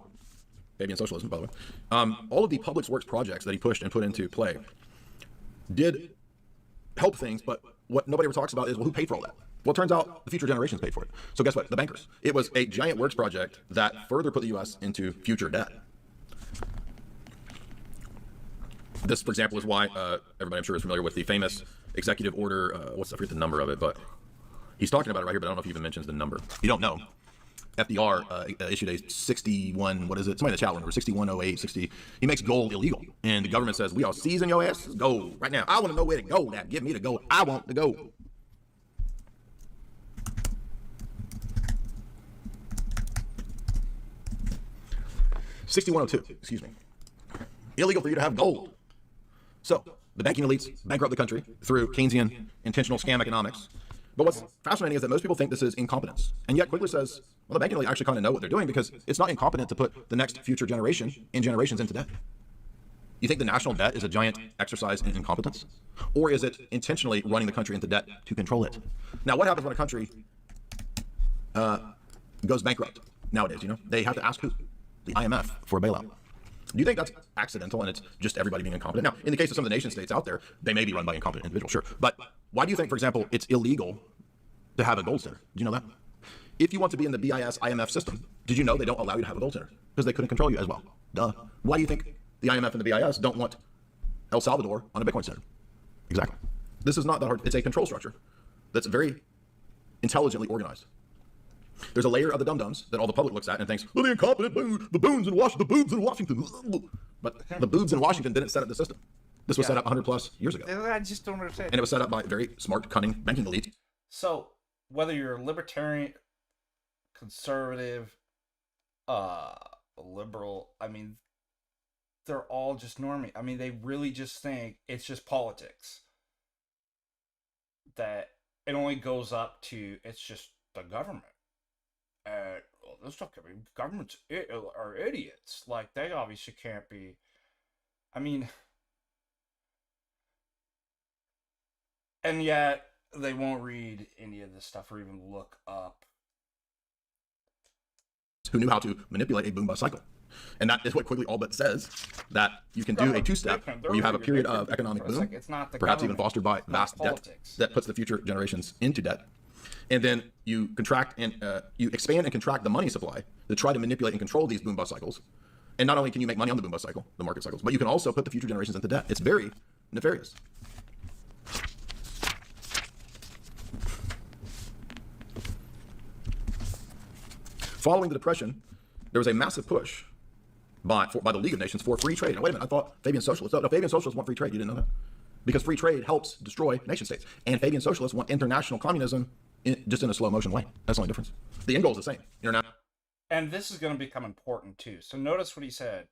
Fabian socialism, by the way, all of the public works projects that he pushed and put into play did help things, but what nobody ever talks about is, well, who paid for all that? Well, it turns out the future generations paid for it. So guess what? The bankers. It was a giant works project that further put the U.S. into future debt. This, for example, is why everybody, I'm sure, is familiar with the famous executive order. I forget the number of it, but he's talking about it right here, but I don't know if he even mentions the number. You don't know. FDR issued a 61, what is it? Somebody in the chat room, or 6108, 60. He makes gold illegal. And the government says, we are seizing your ass gold right now. I want to know where to go now. Give me the gold. I want the gold. $6102, excuse me. Illegal for you to have gold. So the banking elites bankrupt the country through Keynesian intentional scam economics. But what's fascinating is that most people think this is incompetence. And yet Quigley says, well, the banking elite actually kind of know what they're doing, because it's not incompetent to put the next future generation in generations into debt. You think the national debt is a giant exercise in incompetence? Or is it intentionally running the country into debt to control it? Now, what happens when a country goes bankrupt nowadays? You know, they have to ask who? The IMF for a bailout. Do you think that's accidental and it's just everybody being incompetent? Now, in the case of some of the nation states out there, they may be run by incompetent individuals, sure. But why do you think, for example, it's illegal to have a gold standard? Did you know that? If you want to be in the BIS IMF system, did you know they don't allow you to have a gold standard? Because they couldn't control you as well. Duh. Why do you think the IMF and the BIS don't want El Salvador on a Bitcoin standard? Exactly. This is not that hard. It's a control structure that's very intelligently organized. There's a layer of the dum-dums that all the public looks at and thinks, well, the incompetent the boobs in Washington. But the boobs in Washington didn't set up the system. This was set up 100 plus years ago. I just don't understand. And it was set up by very smart, cunning banking elite. So whether you're libertarian, conservative, liberal, I mean, they're all just normie. I mean, they really just think it's just politics. That it only goes up to, it's just the government. Well, this not gonna be, governments are idiots. Like, they obviously can't be. I mean, and yet they won't read any of this stuff or even look up. Who knew how to manipulate a boom-bust cycle. And that is what Quigley all but says, that you can do a two-step where you have a period of economic boom, it's not the perhaps even fostered by vast debt that puts the future generations into debt. And then you contract and you expand and contract the money supply to try to manipulate and control these boom-bust cycles. And not only can you make money on the boom-bust cycle, the market cycles, but you can also put the future generations into debt. It's very nefarious. Following the Depression, there was a massive push by the League of Nations for free trade. Now, wait a minute, I thought Fabian socialists, no, Fabian socialists want free trade. You didn't know that? Because free trade helps destroy nation states. And Fabian socialists want international communism just in a slow motion way. That's the only difference. The end goal is the same. International. And this is going to become important too. So notice what he said.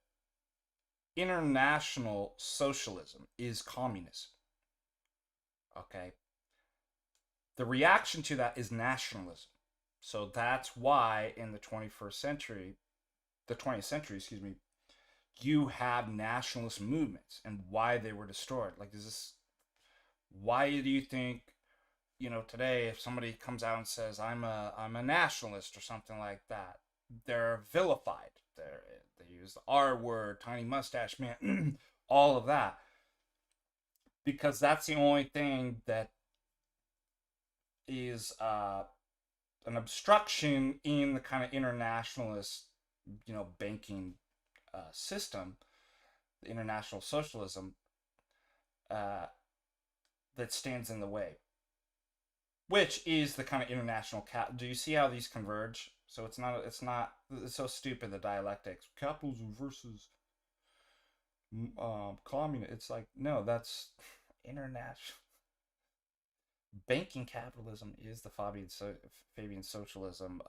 International socialism is communism. Okay. The reaction to that is nationalism. So that's why in the 20th century, you have nationalist movements and why they were destroyed. Like, why do you think, today if somebody comes out and says I'm a nationalist or something like that, they're vilified. They use the R word, tiny mustache man, all of that, because that's the only thing that is an obstruction in the kind of internationalist, banking system, the international socialism that stands in the way, which is the kind of international do you see how these converge? So it's so stupid, the dialectics, capitalism versus communism. It's like, no, that's international. Banking capitalism is the Fabian socialism,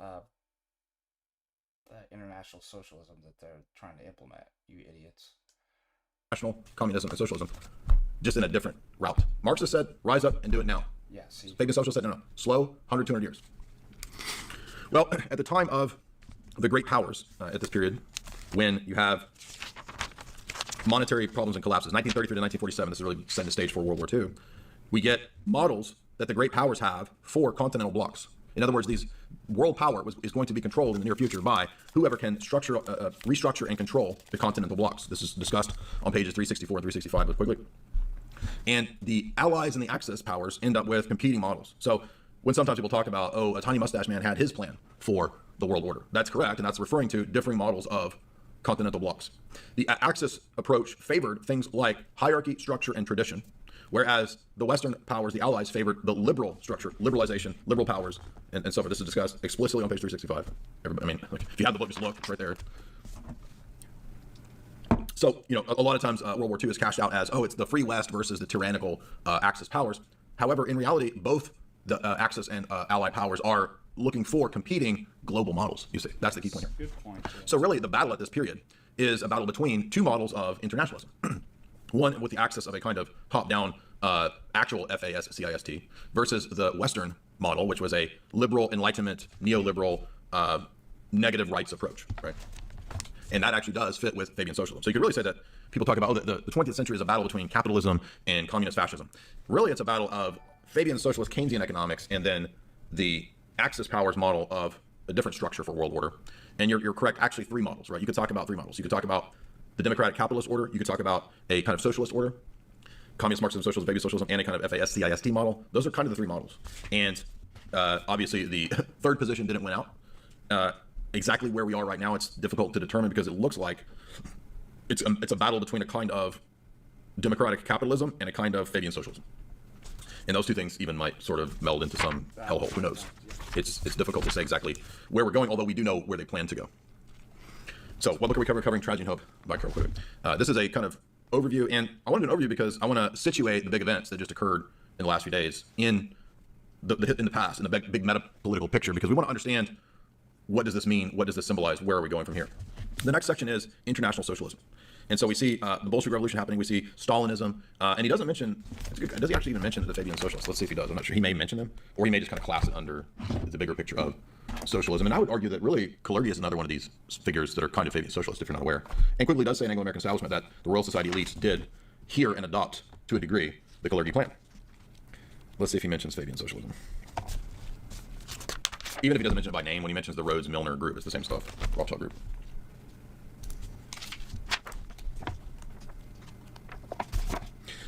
international socialism that they're trying to implement, you idiots. National communism and socialism, just in a different route. Marxists said, rise up and do it now. Yeah, see. Fabian socialists said, no, slow, 100, 200 years. Well, at the time of the great powers, at this period, when you have monetary problems and collapses, 1933 to 1947, this is really setting the stage for World War II, we get models that the great powers have for continental blocks. In other words, these world power is going to be controlled in the near future by whoever can restructure and control the continental blocks. This is discussed on pages 364 and 365 with Quigley. And the allies and the Axis powers end up with competing models. So when sometimes people talk about, a tiny mustache man had his plan for the world order, that's correct, and that's referring to differing models of continental blocks. The Axis approach favored things like hierarchy, structure, and tradition, Whereas the Western powers, the Allies, favored the liberal structure, liberalization, liberal powers, and so forth. This is discussed explicitly on page 365. Everybody, I mean, like, if you have the book, just look, it's right there. So, a lot of times World War II is cashed out as, it's the free West versus the tyrannical Axis powers. However, in reality, both the Axis and Allied powers are looking for competing global models. You see, that's the key point here. Good point. Yeah. So really, the battle at this period is a battle between two models of internationalism. One with the axis of a kind of top-down actual FASCIST versus the Western model, which was a liberal, Enlightenment, neoliberal, negative rights approach, right? And that actually does fit with Fabian socialism. So you could really say that people talk about, the 20th century is a battle between capitalism and communist fascism. Really, it's a battle of Fabian socialist Keynesian economics and then the Axis powers model of a different structure for world order. And you're correct, actually three models, right? You could talk about three models. You could talk about the democratic capitalist order. You could talk about a kind of socialist order, communist Marxism, socialism, Fabian socialism, and a kind of FASCIST model. Those are kind of the three models. And obviously the third position didn't win out. Exactly where we are right now, it's difficult to determine because it looks like it's a battle between a kind of democratic capitalism and a kind of Fabian socialism. And those two things even might sort of meld into some hellhole. Who knows? It's difficult to say exactly where we're going, although we do know where they plan to go. So what book are we covering? Tragedy and Hope by Carol Quigg. This is a kind of overview, and I want to do an overview because I want to situate the big events that just occurred in the last few days in the past, in the big meta-political picture, because we want to understand what does this mean, what does this symbolize, where are we going from here. The next section is international socialism. And so we see the Bolshevik Revolution happening, we see Stalinism, and he doesn't mention, does he actually even mention the Fabian socialists? Let's see if he does. I'm not sure. He may mention them, or he may just kind of class it under the bigger picture of socialism. And I would argue that really Kalergi is another one of these figures that are kind of Fabian socialist, if you're not aware. And Quigley does say in Anglo-American Establishment that the Royal Society elites did hear and adopt, to a degree, the Kalergi plan. Let's see if he mentions Fabian socialism. Even if he doesn't mention it by name, when he mentions the Rhodes-Milner group, it's the same stuff, Rothschild group.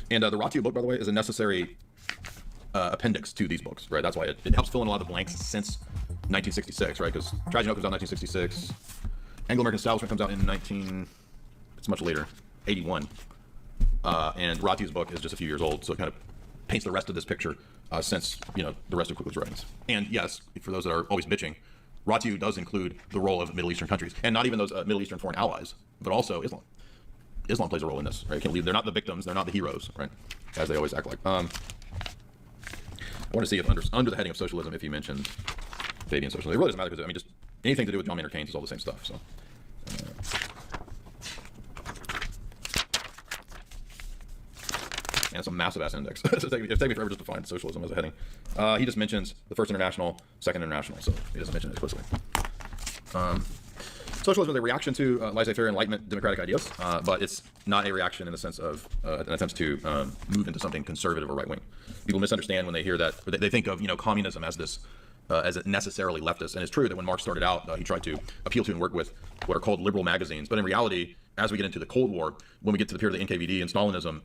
And the Ratiu book, by the way, is a necessary appendix to these books, right? That's why it helps fill in a lot of the blanks since 1966, right? Because Tragedy and Hope comes out in 1966. Anglo-American Establishment comes out in it's much later, 81. And Ratiu's book is just a few years old, so it kind of paints the rest of this picture since, the rest of Quigley's writings. And yes, for those that are always bitching, Ratiu does include the role of Middle Eastern countries, and not even those Middle Eastern foreign allies, but also Islam. Islam plays a role in this, right? You can't leave. They're not the victims. They're not the heroes, right? As they always act like. I want to see if under the heading of socialism, if he mentioned Fabian socialism. It really doesn't matter because just anything to do with John Maynard Keynes is all the same stuff. So. And it's a massive ass index. It's taking me forever just to find socialism as a heading. He just mentions the First International, Second International, so he doesn't mention it explicitly. Socialism is a reaction to laissez-faire Enlightenment democratic ideas, but it's not a reaction in the sense of an attempt to move into something conservative or right-wing. People misunderstand when they hear that, or they think of communism as this, as it necessarily leftist. And it's true that when Marx started out, he tried to appeal to and work with what are called liberal magazines. But in reality, as we get into the Cold War, when we get to the period of the NKVD and Stalinism,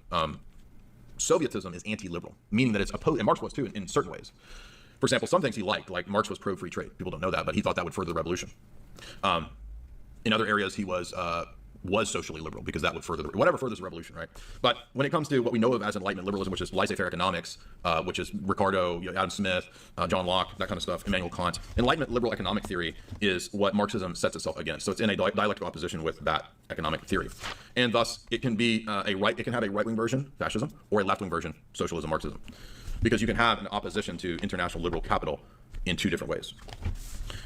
Sovietism is anti-liberal, meaning that it's opposed, and Marx was too in certain ways. For example, some things he liked, like Marx was pro-free trade. People don't know that, but he thought that would further the revolution. In other areas, he was socially liberal because that would whatever furthers the revolution, right? But when it comes to what we know of as Enlightenment liberalism, which is laissez-faire economics, which is Ricardo, Adam Smith, John Locke, that kind of stuff, Immanuel Kant, Enlightenment liberal economic theory is what Marxism sets itself against. So it's in a dialectical opposition with that economic theory, and thus it can be it can have a right-wing version, fascism, or a left-wing version, socialism, Marxism, because you can have an opposition to international liberal capital in two different ways.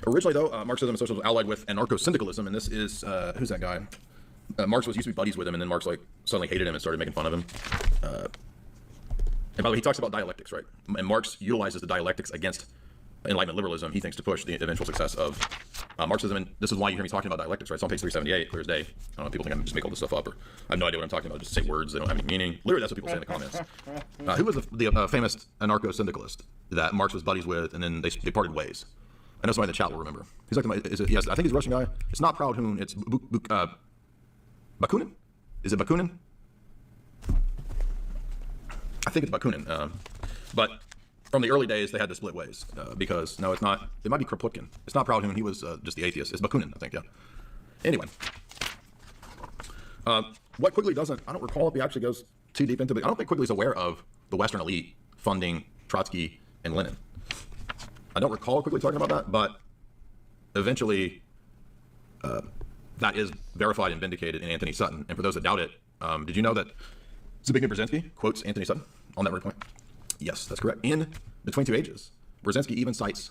Originally, though, Marxism and socialism were allied with anarcho-syndicalism, and this is, who's that guy? Marx used to be buddies with him, and then Marx suddenly hated him and started making fun of him. And by the way, he talks about dialectics, right? And Marx utilizes the dialectics against Enlightenment liberalism, he thinks, to push the eventual success of Marxism. And this is why you hear me talking about dialectics, right? It's on page 378, clear as day. I don't know, people think I just make all this stuff up, or I have no idea what I'm talking about. Just say words, they don't have any meaning. Literally, that's what people say in the comments. Who was the famous anarcho-syndicalist that Marx was buddies with, and then they parted ways? I know somebody in the chat will remember. He's like, yes, I think he's a Russian guy. It's not Proudhon, it's Bakunin? Is it Bakunin? I think it's Bakunin. But from the early days, they had to split ways because, no, it's not. It might be Kropotkin. It's not Proudhon. He was just the atheist. It's Bakunin, I think, yeah. Anyway. What Quigley doesn't, I don't recall if he actually goes too deep into it. I don't think Quigley's aware of the Western elite funding Trotsky and Lenin. I don't recall Quigley talking about that, but eventually that is verified and vindicated in Anthony Sutton. And for those that doubt it, did you know that Zbigniew Brzezinski quotes Anthony Sutton on that very point? Yes, that's correct. In Between Two Ages, Brzezinski even cites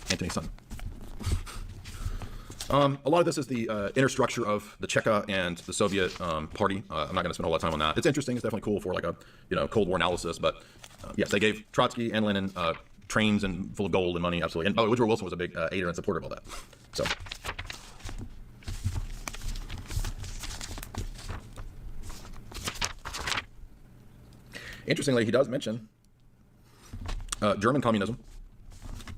Anthony Sutton. A lot of this is the inner structure of the Cheka and the Soviet party. I'm not going to spend a lot of time on that. It's interesting. It's definitely cool for like a Cold War analysis. But yes, they gave Trotsky and Lenin trains and full of gold and money, absolutely. And by the way, Woodrow Wilson was a big aider and supporter of all that. So. Interestingly, he does mention German communism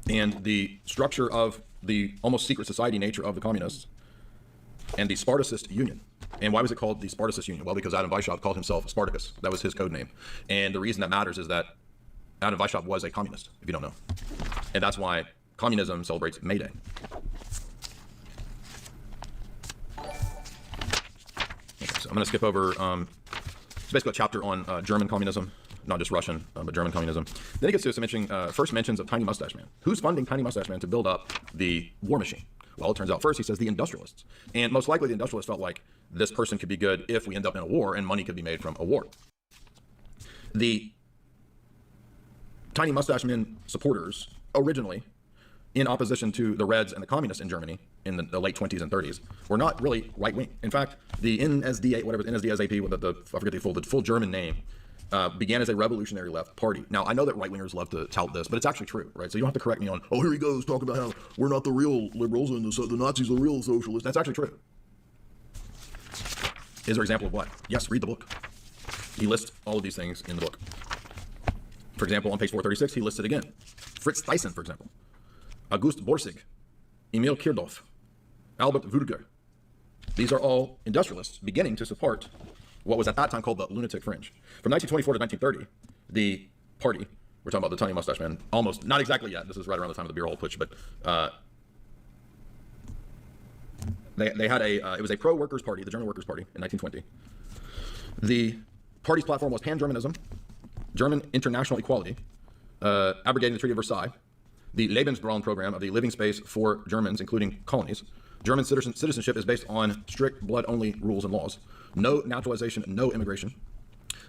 and the structure of the almost secret society nature of the communists and the Spartacist Union. And why was it called the Spartacist Union? Well, because Adam Weishaupt called himself Spartacus. That was his code name. And the reason that matters is that Adam Weishaupt was a communist, if you don't know. And that's why communism celebrates May Day. Okay, so I'm going to skip over, it's basically a chapter on German communism, not just Russian, but German communism. Then he gets to some first mentions of Tiny Mustache Man. Who's funding Tiny Mustache Man to build up the war machine? Well, it turns out first he says the industrialists. And most likely the industrialists felt like this person could be good if we end up in a war and money could be made from a war. The Tiny Mustache Man supporters originally, in opposition to the Reds and the communists in Germany in the late 20s and 30s, were not really right-wing. In fact, the NSDA, whatever, NSDAP, I forget the full German name, began as a revolutionary left party. Now, I know that right-wingers love to tout this, but it's actually true, right? So you don't have to correct me on, oh, here he goes, talking about how we're not the real liberals and the Nazis are the real socialists. That's actually true. Is there an example of what? Yes, read the book. He lists all of these things in the book. For example, on page 436, he lists it again. Fritz Thyssen, for example. August Borsig. Emil Kirchhoff. Albert Würger. These are all industrialists beginning to support what was at that time called the lunatic fringe. From 1924 to 1930, the party, we're talking about the Tiny Mustache Man, almost, not exactly yet, this is right around the time of the beer hall putsch, but they had it was a pro-workers party, the German Workers' Party in 1920. The party's platform was pan-Germanism, German international equality, abrogating the Treaty of Versailles, the Lebensraum program of the living space for Germans, including colonies. German citizenship is based on strict blood-only rules and laws. No naturalization, no immigration.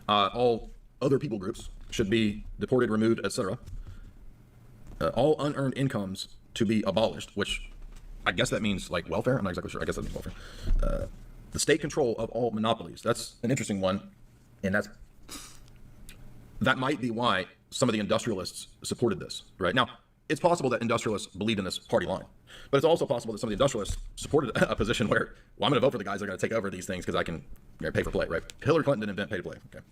All other people groups should be deported, removed, etc. All unearned incomes to be abolished, which I guess that means like welfare. I'm not exactly sure. I guess that means welfare. The state control of all monopolies. That's an interesting one, and that might be why some of the industrialists supported this. Right now, it's possible that industrialists believed in this party line, but it's also possible that some of the industrialists supported a position where, well, I'm going to vote for the guys that are going to take over these things because I can pay for play, right? Hillary Clinton didn't invent pay to play. Okay.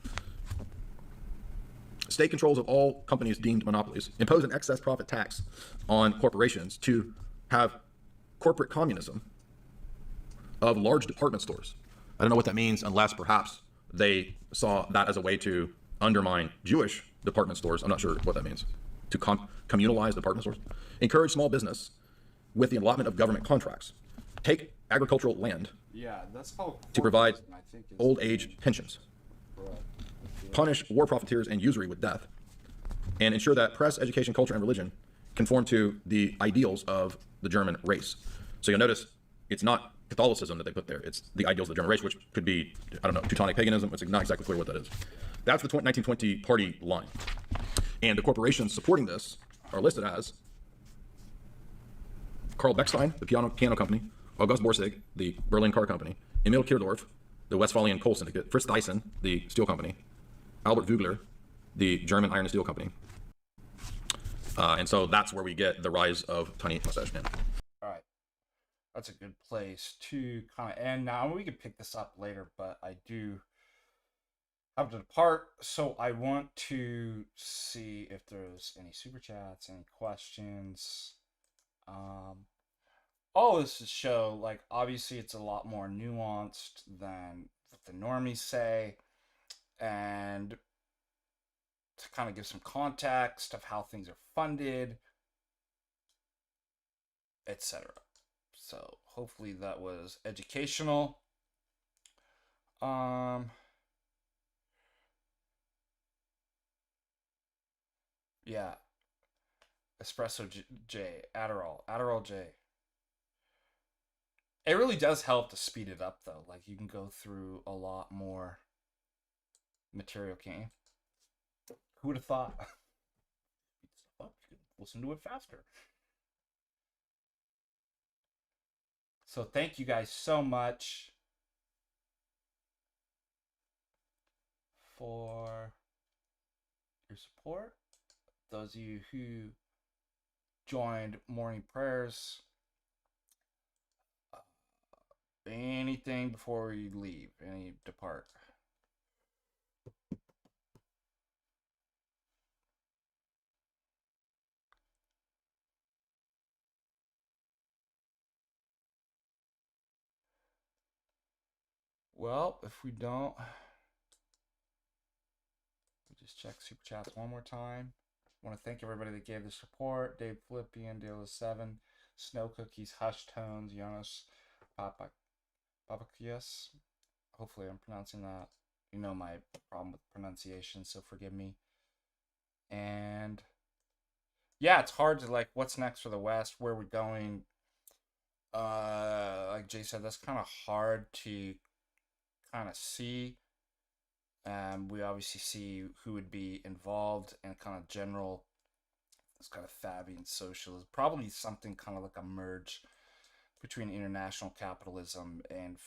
State controls of all companies deemed monopolies, impose an excess profit tax on corporations to have corporate communism of large department stores. I don't know what that means unless perhaps they saw that as a way to undermine Jewish department stores. I'm not sure what that means. To communalize department stores. Encourage small business with the allotment of government contracts. Take agricultural land to provide old age pensions. Punish war profiteers and usury with death. And ensure that press, education, culture, and religion conform to the ideals of the German race. So you'll notice it's not Catholicism that they put there. It's the ideals of the German race, which could be, I don't know, Teutonic paganism. It's not exactly clear what that is. That's the 1920 party line. And the corporations supporting this are listed as Carl Bechstein, the piano company, August Borsig, the Berlin car company, Emil Kirchhoff, the Westphalian coal syndicate, Fritz Thyssen, the steel company, Albert Würger, the German iron and steel company. And so that's where we get the rise of Tiny Mustache Man. All right. That's a good place to kind of end now. We can pick this up later, but I do have to depart, so I want to see if there's any super chats, any questions. All this to show, like, obviously it's a lot more nuanced than what the normies say, and to kind of give some context of how things are funded, etc. So hopefully that was educational. Yeah, espresso J, Adderall J. It really does help to speed it up though. Like you can go through a lot more material, can't you? Who would have thought? You can listen to it faster. So thank you guys so much for your support. Those of you who joined morning prayers, anything before we leave, any depart. Well, if we don't, we just check super chats one more time. I want to thank everybody that gave the support. Dave Philippian, Dale7, Snow Cookies, Hush Tones, Jonas, Papakias. Hopefully I'm pronouncing that. You know my problem with pronunciation, so forgive me. And yeah, it's hard to like what's next for the West, where we're going. Like Jay said, that's kind of hard to kind of see. We obviously see who would be involved and kind of general. It's kind of Fabian socialism, probably something kind of like a merge between international capitalism and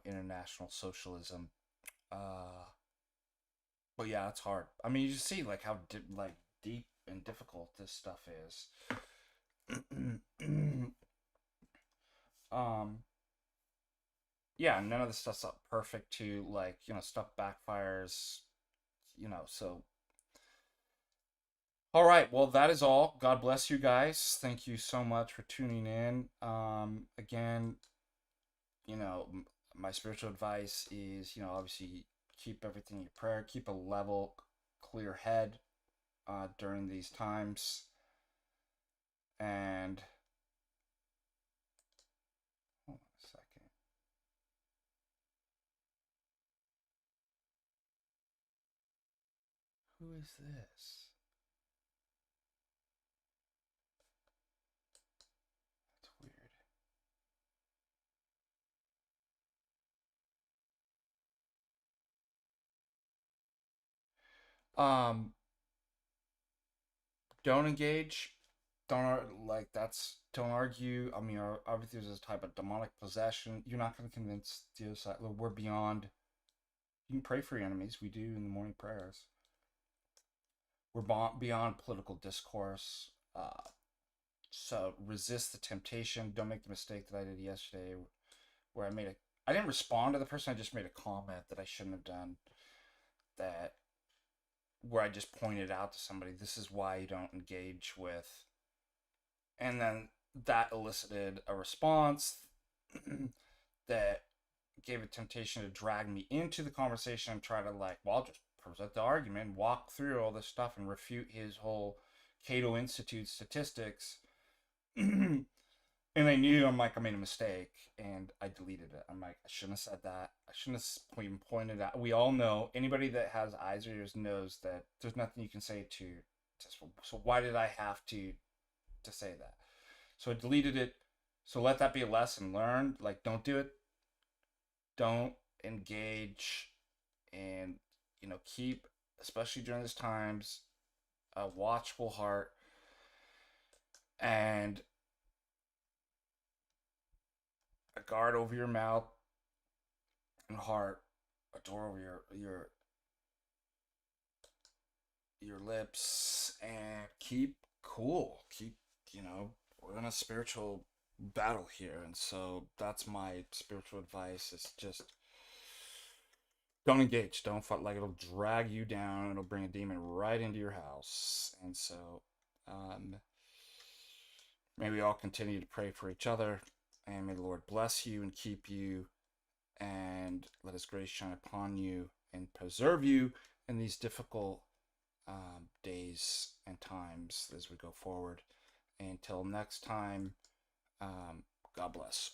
international socialism. But yeah, it's hard. I mean, you see like how deep and difficult this stuff is. Yeah, none of this stuff's perfect to like, stuff backfires, so all right, well that is all. God bless you guys. Thank you so much for tuning in. Again, my spiritual advice is, obviously keep everything in prayer, keep a level, clear head during these times. And hold on a second. Who is this? That's weird. Don't engage. Don't argue. I mean, obviously there's a type of demonic possession. You're not going to convince the other side. We're beyond. You can pray for your enemies. We do in the morning prayers. We're beyond political discourse. So resist the temptation. Don't make the mistake that I did yesterday, where I didn't respond to the person. I just made a comment that I shouldn't have done. Where I just pointed out to somebody, this is why you don't engage with. And then that elicited a response that gave a temptation to drag me into the conversation and try to I'll just present the argument, walk through all this stuff and refute his whole Cato Institute statistics. And I knew I made a mistake and I deleted it. I'm like, I shouldn't have said that. I shouldn't have even pointed out. We all know, anybody that has eyes or ears knows that there's nothing you can say to. So why did I have to say that? So I deleted it. So let that be a lesson learned. Like, don't do it. Don't engage, and keep, especially during these times, a watchful heart and a guard over your mouth and heart, a door over your lips, and keep cool. We're in a spiritual battle here, and so that's my spiritual advice. Is just don't engage, don't fight. Like, it'll drag you down, it'll bring a demon right into your house. And so may we all continue to pray for each other, and may the Lord bless you and keep you, and let his grace shine upon you and preserve you in these difficult days and times as we go forward. Until next time, God bless.